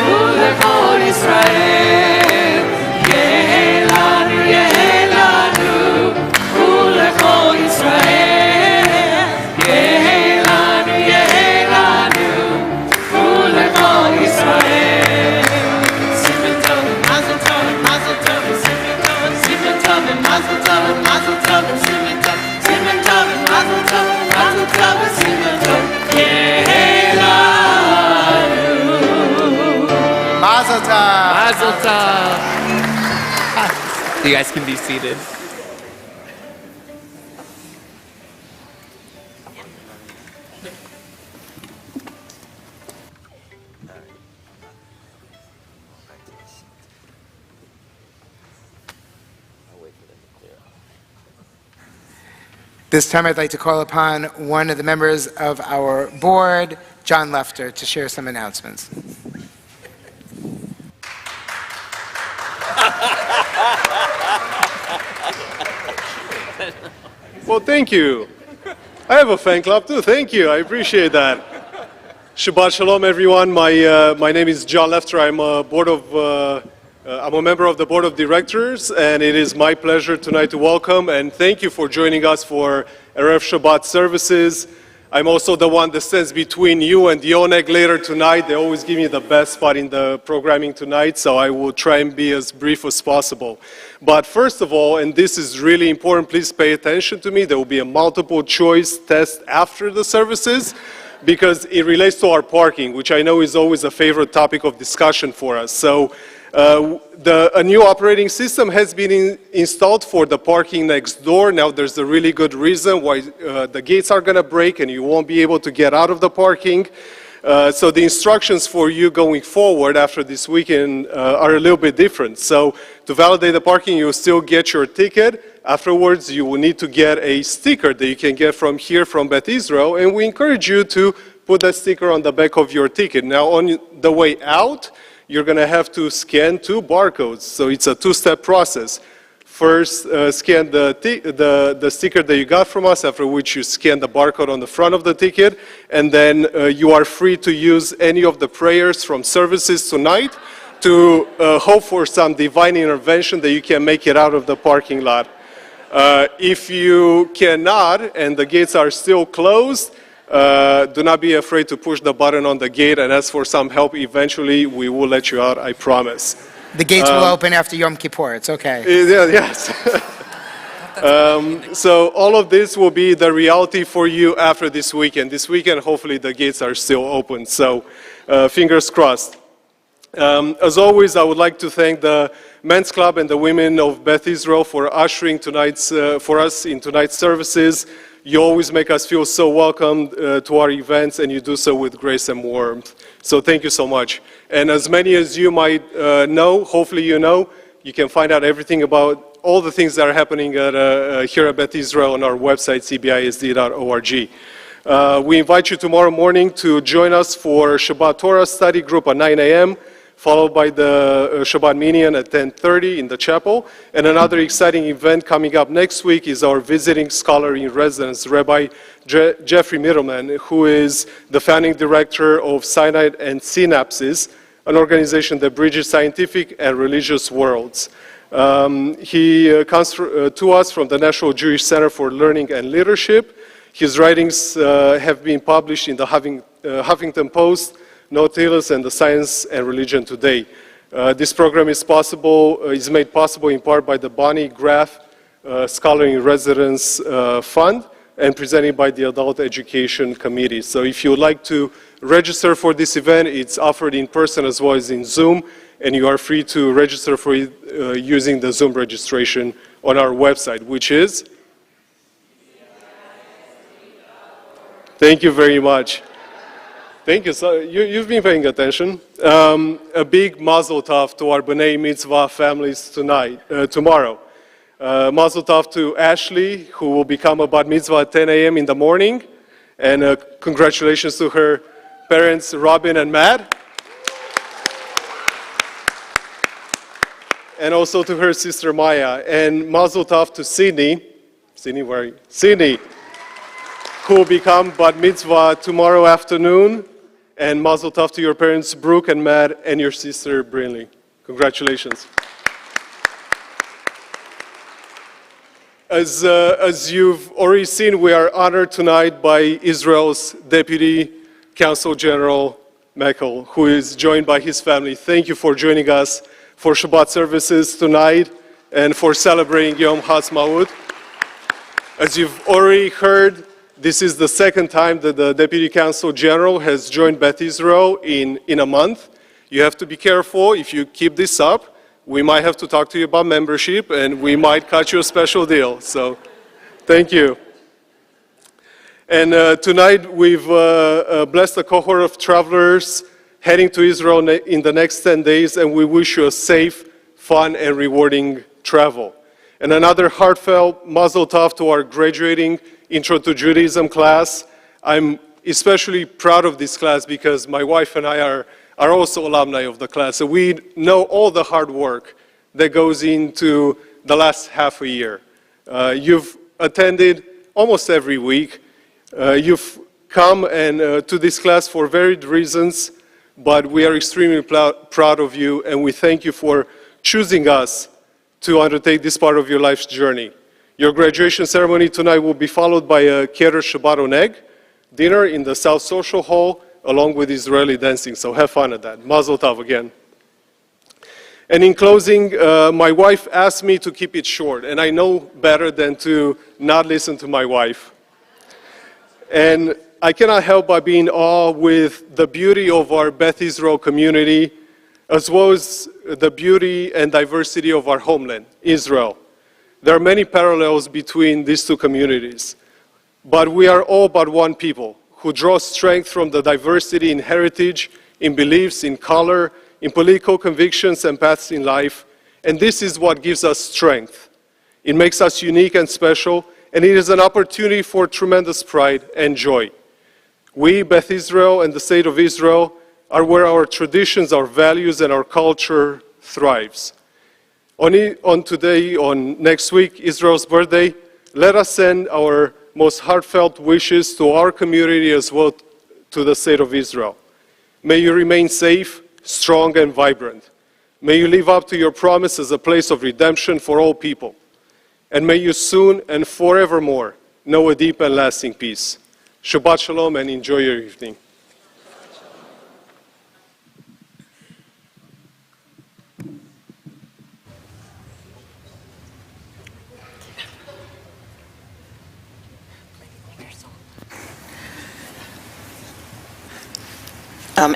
Ulechol Israel, Yehelanu, Yehelanu, Ulechol Israel, Yehelanu, Yehelanu, Ulechol Israel. Siman tov, mazel tov, mazel tov, siman tov, siman tov, mazel tov, mazel tov, siman tov, siman tov, mazel tov, mazel tov, siman tov.
Mazel tov.
Mazel tov. You guys can be seated.
This time I'd like to call upon one of the members of our board, John Lefter, to share some announcements.
Well, thank you. I have a fan club too. Thank you. I appreciate that. Shabbat Shalom, everyone. My name is John Lefter. I'm a member of the board of directors, and it is my pleasure tonight to welcome and thank you for joining us for Erev Shabbat services. I'm also the one that stands between you and the Oneg later tonight. They always give me the best spot in the programming tonight, so I will try and be as brief as possible. But first of all, and this is really important, please pay attention to me. There will be a multiple choice test after the services because it relates to our parking, which I know is always a favorite topic of discussion for us. So a new operating system has been installed for the parking next door. Now there's a really good reason why the gates are going to break and you won't be able to get out of the parking. So the instructions for you going forward after this weekend are a little bit different. So to validate the parking, you'll still get your ticket. Afterwards, you will need to get a sticker that you can get from here from Beth Israel, and we encourage you to put that sticker on the back of your ticket. Now on the way out, you're going to have to scan 2 barcodes. So it's a 2-step process. First, scan the sticker that you got from us, after which you scan the barcode on the front of the ticket, and then you are free to use any of the prayers from services tonight to hope for some divine intervention that you can make it out of the parking lot. If you cannot, and the gates are still closed, do not be afraid to push the button on the gate and ask for some help. Eventually, we will let you out, I promise.
The gates will open after Yom Kippur. It's okay.
Yes. So all of this will be the reality for you after this weekend. This weekend, hopefully, the gates are still open. So fingers crossed. As always, I would like to thank the Men's Club and the women of Beth Israel for ushering for us in tonight's services. You always make us feel so welcome to our events, and you do so with grace and warmth. So thank you so much. And as many as you might know, hopefully you can find out everything about all the things that are happening here at Beth Israel on our website, cbisd.org. We invite you tomorrow morning to join us for Shabbat Torah study group at 9 a.m., followed by the Shabbat Minyan at 10:30 in the chapel. And another exciting event coming up next week is our visiting scholar in residence, Rabbi Jeffrey Middleman, who is the founding director of Sinai and Synapses, an organization that bridges scientific and religious worlds. He comes to us from the National Jewish Center for Learning and Leadership. His writings have been published in the Huffington Post, Nautilus, and the Science and Religion Today. This program is made possible in part by the Bonnie Graff Scholar in Residence Fund and presented by the Adult Education Committee. So if you would like to register for this event, it's offered in person as well as in Zoom, and you are free to register for it using the Zoom registration on our website, which is? Thank you very much. Thank you. So you've been paying attention. A big mazel tov to our B'nai Mitzvah families tomorrow. Mazel tov to Ashley, who will become a Bat Mitzvah at 10 a.m. in the morning. And congratulations to her parents, Robin and Matt. And also to her sister, Maya. And mazel tov to Sydney. Sydney, where are you? Sydney, who will become Bat Mitzvah tomorrow afternoon. And mazel tov to your parents, Brooke and Matt, and your sister, Brinley. Congratulations. As you've already seen, we are honored tonight by Israel's Deputy Consul General, Michael, who is joined by his family. Thank you for joining us for Shabbat services tonight and for celebrating Yom Ha'atzmaut. As you've already heard, this is the second time that the Deputy Consul General has joined Beth Israel in a month. You have to be careful if you keep this up. we might have to talk to you about membership, and we might cut you a special deal. So thank you. And tonight we've blessed a cohort of travelers heading to Israel in the next 10 days, and we wish you a safe, fun, and rewarding travel. And another heartfelt mazel tov to our graduating Intro to Judaism class. I'm especially proud of this class because my wife and I are also alumni of the class. So we know all the hard work that goes into the last half a year. You've attended almost every week. You've come and to this class for varied reasons, but we are extremely proud of you, and we thank you for choosing us to undertake this part of your life's journey. Your graduation ceremony tonight will be followed by a Keder Shabbat Oneg dinner in the South Social Hall, along with Israeli dancing, so have fun at that. Mazel tov again. And in closing, my wife asked me to keep it short, and I know better than to not listen to my wife. And I cannot help but be in awe with the beauty of our Beth Israel community, as well as the beauty and diversity of our homeland, Israel. There are many parallels between these two communities, but we are all but one people who draw strength from the diversity in heritage, in beliefs, in color, in political convictions and paths in life, and this is what gives us strength. It makes us unique and special, and it is an opportunity for tremendous pride and joy. We, Beth Israel and the State of Israel, are where our traditions, our values, and our culture thrives. On next week, Israel's birthday, let us send our most heartfelt wishes to our community as well to the State of Israel. May you remain safe, strong, and vibrant. May you live up to your promise as a place of redemption for all people. And may you soon and forevermore know a deep and lasting peace. Shabbat Shalom and enjoy your evening.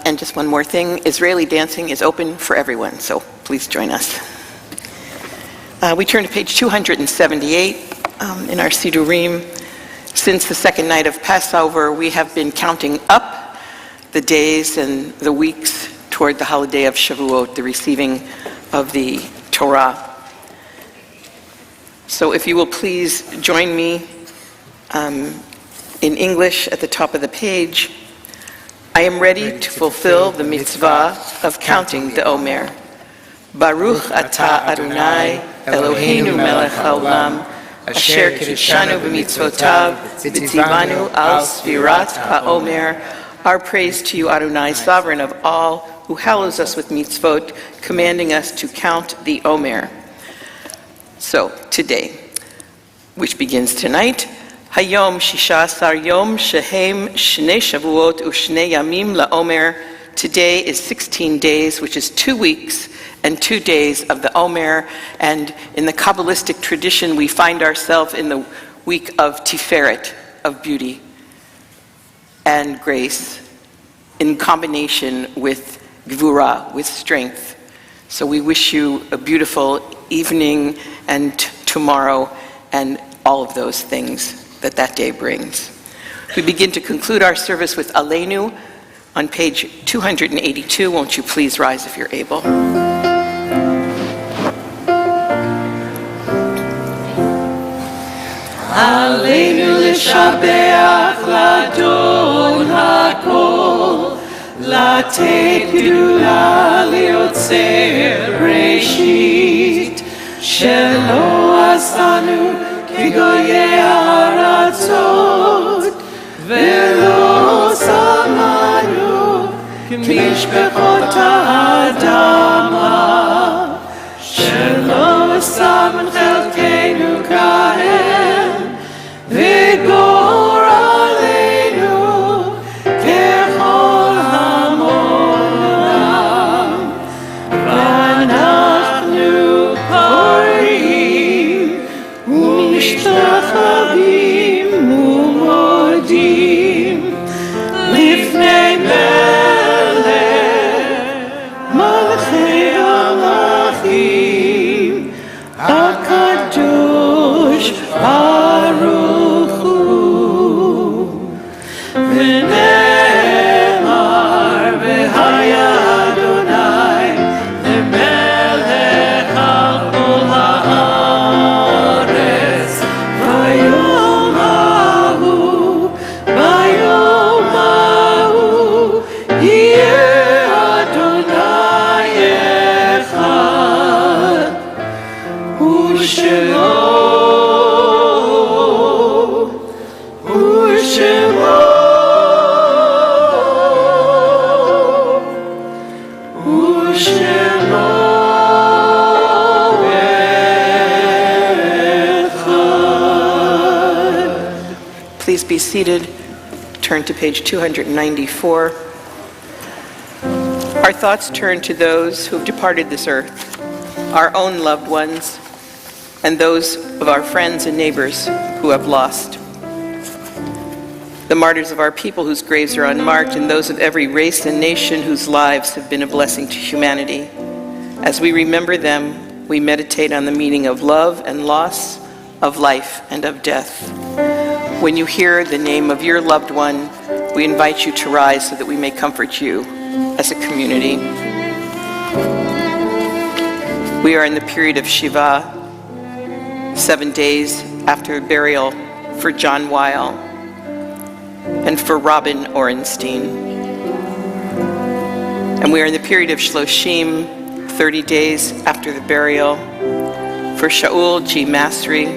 And just one more thing, Israeli dancing is open for everyone, so please join us. We turn to page 278 in our Sidurim. Since the second night of Passover, we have been counting up the days and the weeks toward the holiday of Shavuot, the receiving of the Torah. So if you will please join me in English at the top of the page. I am ready to fulfill the mitzvah of counting the Omer. Baruch atah Adonai Eloheinu melech haolam, asher kiddushanu b'mitzvotav, v'tzivanu al sfirat ha'omer. Our praise to you, Adonai, sovereign of all, who hallows us with mitzvot, commanding us to count the Omer. So, today, which begins tonight, Hayom 16 Yom Shehem Shnei Shavuot U'Shnei Yamim LaOmer. Today is 16 days, which is 2 weeks and 2 days of the Omer. And in the Kabbalistic tradition, we find ourselves in the week of Tiferet, of beauty and grace, in combination with Gvura, with strength. So we wish you a beautiful evening and tomorrow and all of those things that day brings. We begin to conclude our service with Aleinu on page 282. Won't you please rise if you're able?
Aleinu l'shabeach l'Adon hakol, לתת גדולה ליוצר ראשית, שלא עשנו כגויי הארצות, ולא שמנו כמשפחות האדמה, שלא שם חלקנו כהם, וגורלנו ככל המורם, ואנחנו קוראים ומשתחווים ומודים לפני מלך מלכי המלכים. Kadosh Baruch Hu. V'ne'emar v'haya Adonai lemelech al kol haaretz. Bayom hahu yeh Adonai echad. U'shemo
Please be seated. Turn to page 294. Our thoughts turn to those who have departed this earth, our own loved ones, and those of our friends and neighbors who have lost. The martyrs of our people whose graves are unmarked, and those of every race and nation whose lives have been a blessing to humanity. As we remember them, we meditate on the meaning of love and loss, of life and of death. When you hear the name of your loved one, we invite you to rise so that we may comfort you as a community. We are in the period of Shiva, 7 days after burial for John Weil and for Robin Orenstein. And we are in the period of Shloshim, 30 days after the burial for Shaul G. Mastri,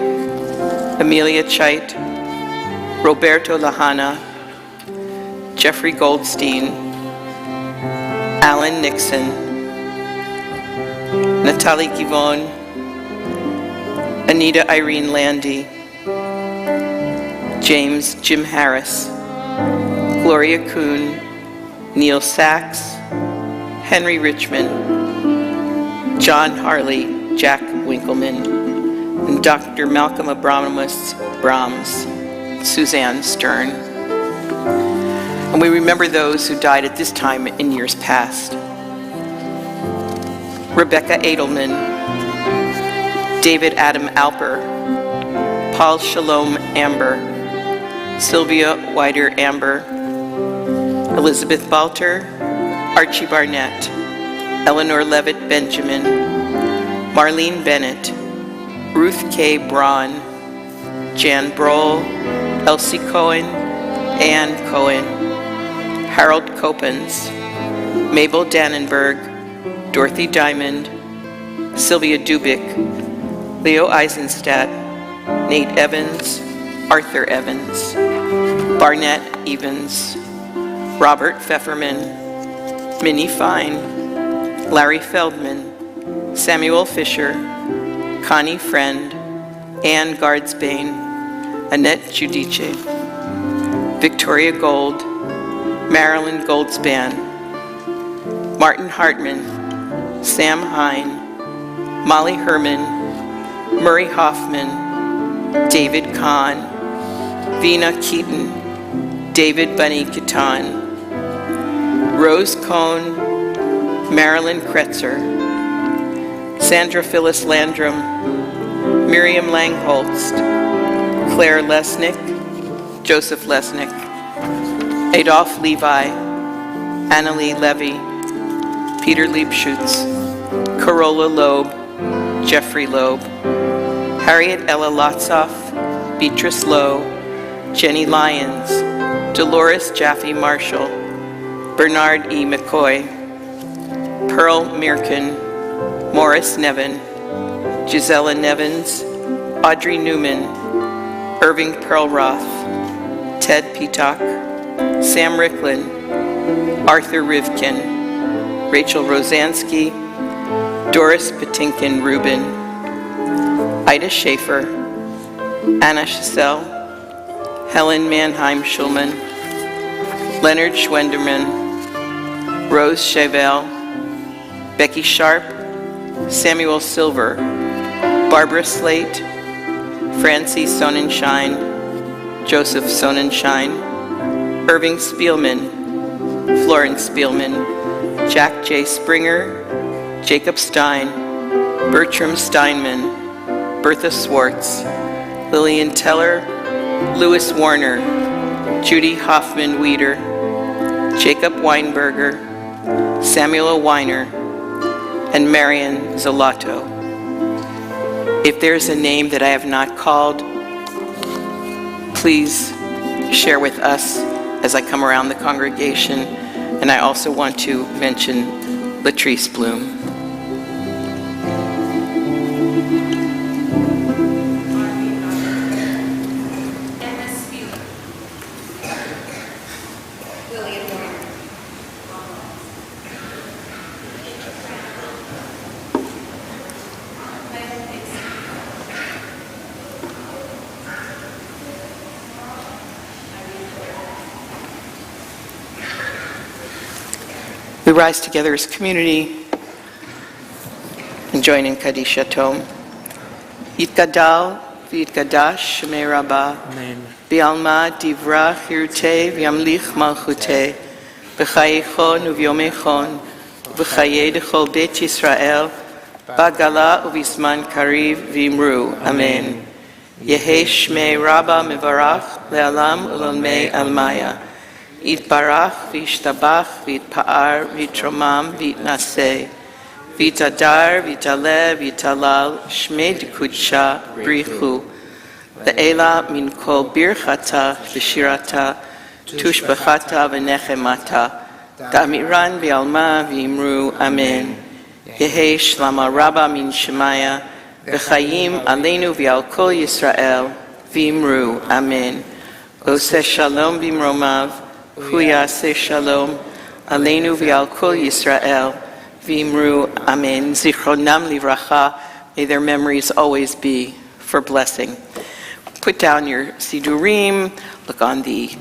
Amelia Chait, Roberto Lahana, Jeffrey Goldstein, Alan Nixon, Natalie Givon, Anita Irene Landy, James Jim Harris, Gloria Kuhn, Neil Sachs, Henry Richmond, John Harley, Jack Winkleman, and Dr. Malcolm Abramus Brahms, Suzanne Stern. And we remember those who died at this time in years past. Rebecca Edelman, David Adam Alper, Paul Shalom Amber, Sylvia Wider Amber, Elizabeth Balter, Archie Barnett, Eleanor Levitt Benjamin, Marlene Bennett, Ruth K. Braun, Jan Brohl, Elsie Cohen, Ann Cohen, Harold Copens, Mabel Dannenberg, Dorothy Diamond, Sylvia Dubik, Leo Eisenstadt, Nate Evans, Arthur Evans, Barnett Evans, Robert Pfefferman, Minnie Fine, Larry Feldman, Samuel Fisher, Connie Friend, Ann Guardsbane, Annette Giudice, Victoria Gold, Marilyn Goldspan, Martin Hartman, Sam Hine, Molly Herman, Murray Hoffman, David Kahn, Vina Keaton, David Bunny Kitan, Rose Cohn, Marilyn Kretzer, Sandra Phyllis Landrum, Miriam Langholst, Claire Lesnick, Joseph Lesnick, Adolph Levi, Annalie Levy, Peter Liebschutz, Corolla Loeb, Jeffrey Loeb, Harriet Ella Lotsoff, Beatrice Lowe, Jenny Lyons, Dolores Jaffe Marshall, Bernard E. McCoy, Pearl Mirkin, Morris Nevin, Gisela Nevins, Audrey Newman, Irving Perlroth, Ted Peacock, Sam Ricklin, Arthur Rivkin, Rachel Rosansky, Doris Patinkin Rubin, Ida Schaefer, Anna Schissel, Helen Mannheim Schulman, Leonard Schwenderman, Rose Chevelle, Becky Sharp, Samuel Silver, Barbara Slate, Francie Sonnenschein, Joseph Sonnenschein, Irving Spielman, Florence Spielman, Jack J. Springer, Jacob Stein, Bertram Steinman, Bertha Swartz, Lillian Teller, Louis Warner, Judy Hoffman Weeder, Jacob Weinberger, Samuel Weiner, and Marion Zolato. If there's a name that I have not called, please share with us as I come around the congregation. And I also want to mention Latrice Bloom. We rise together as community and join in Kaddish Yatom. Yitgadal v'yitgadash shemei Rabbah. B'alma divra hirtei v'yamlich malchutei. B'chayechon u'v'yomechon. B'chayei dechol bet Yisrael. B'gala u'v'zman kariv v'imru. Amen. Yehei shmei Rabbah mevarach le'alam u'l'olmei almaya. Yitbarach v'yishtabach v'yitpa'ar v'yitromam v'yitnaseh. V'yitadar v'yitaleh v'yitalal shmei dekudsha brichu. Ve'ela min kol birchata v'shirata tushbachata v'nechemata. Da'amiran v'alma v'imru amen. Yehei shlama rabba min shemaya v'chayim aleinu v'al kol Yisrael v'imru amen. Oseh shalom v'imromav Huyaseh shalom aleinu v'al kol Yisrael v'imru amen. Zichronam livracha. May their memories always be for blessing. Put down your sidurim, look on the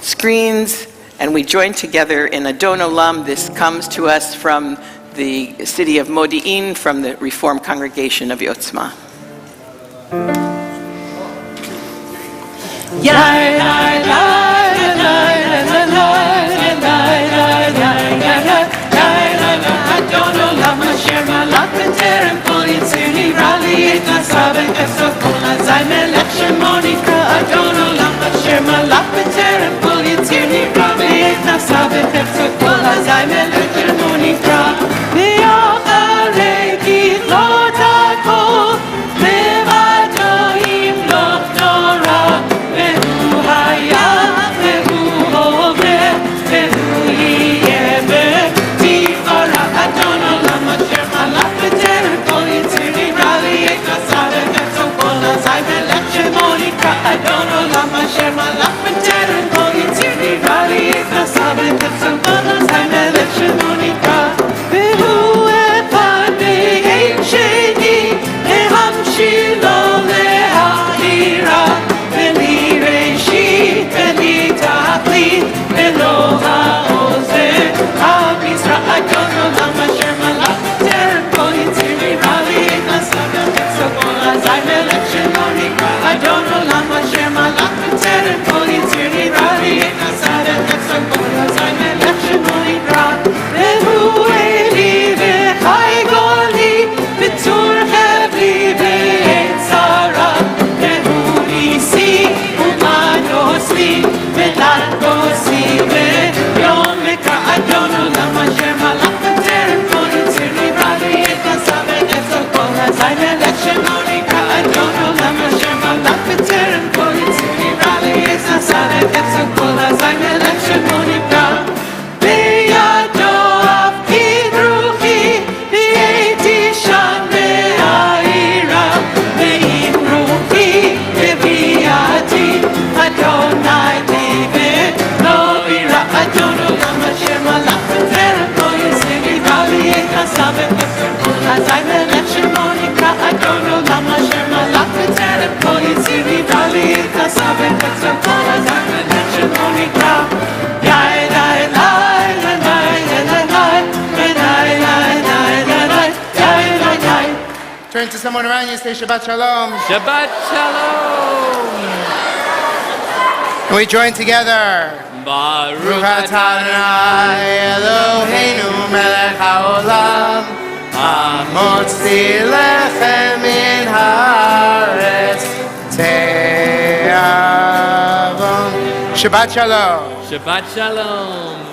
screens, and we join together in Adon Olam. This comes to us from the city of Modi'in, from the Reformed congregation of Yotzma.
Turn to someone around you, say Shabbat Shalom.
Shabbat Shalom.
And we join together.
Baruch
Adonai Eloheinu melech haolam, hamotzi lechem min ha'aretz. Shabbat Shalom.
Shabbat Shalom.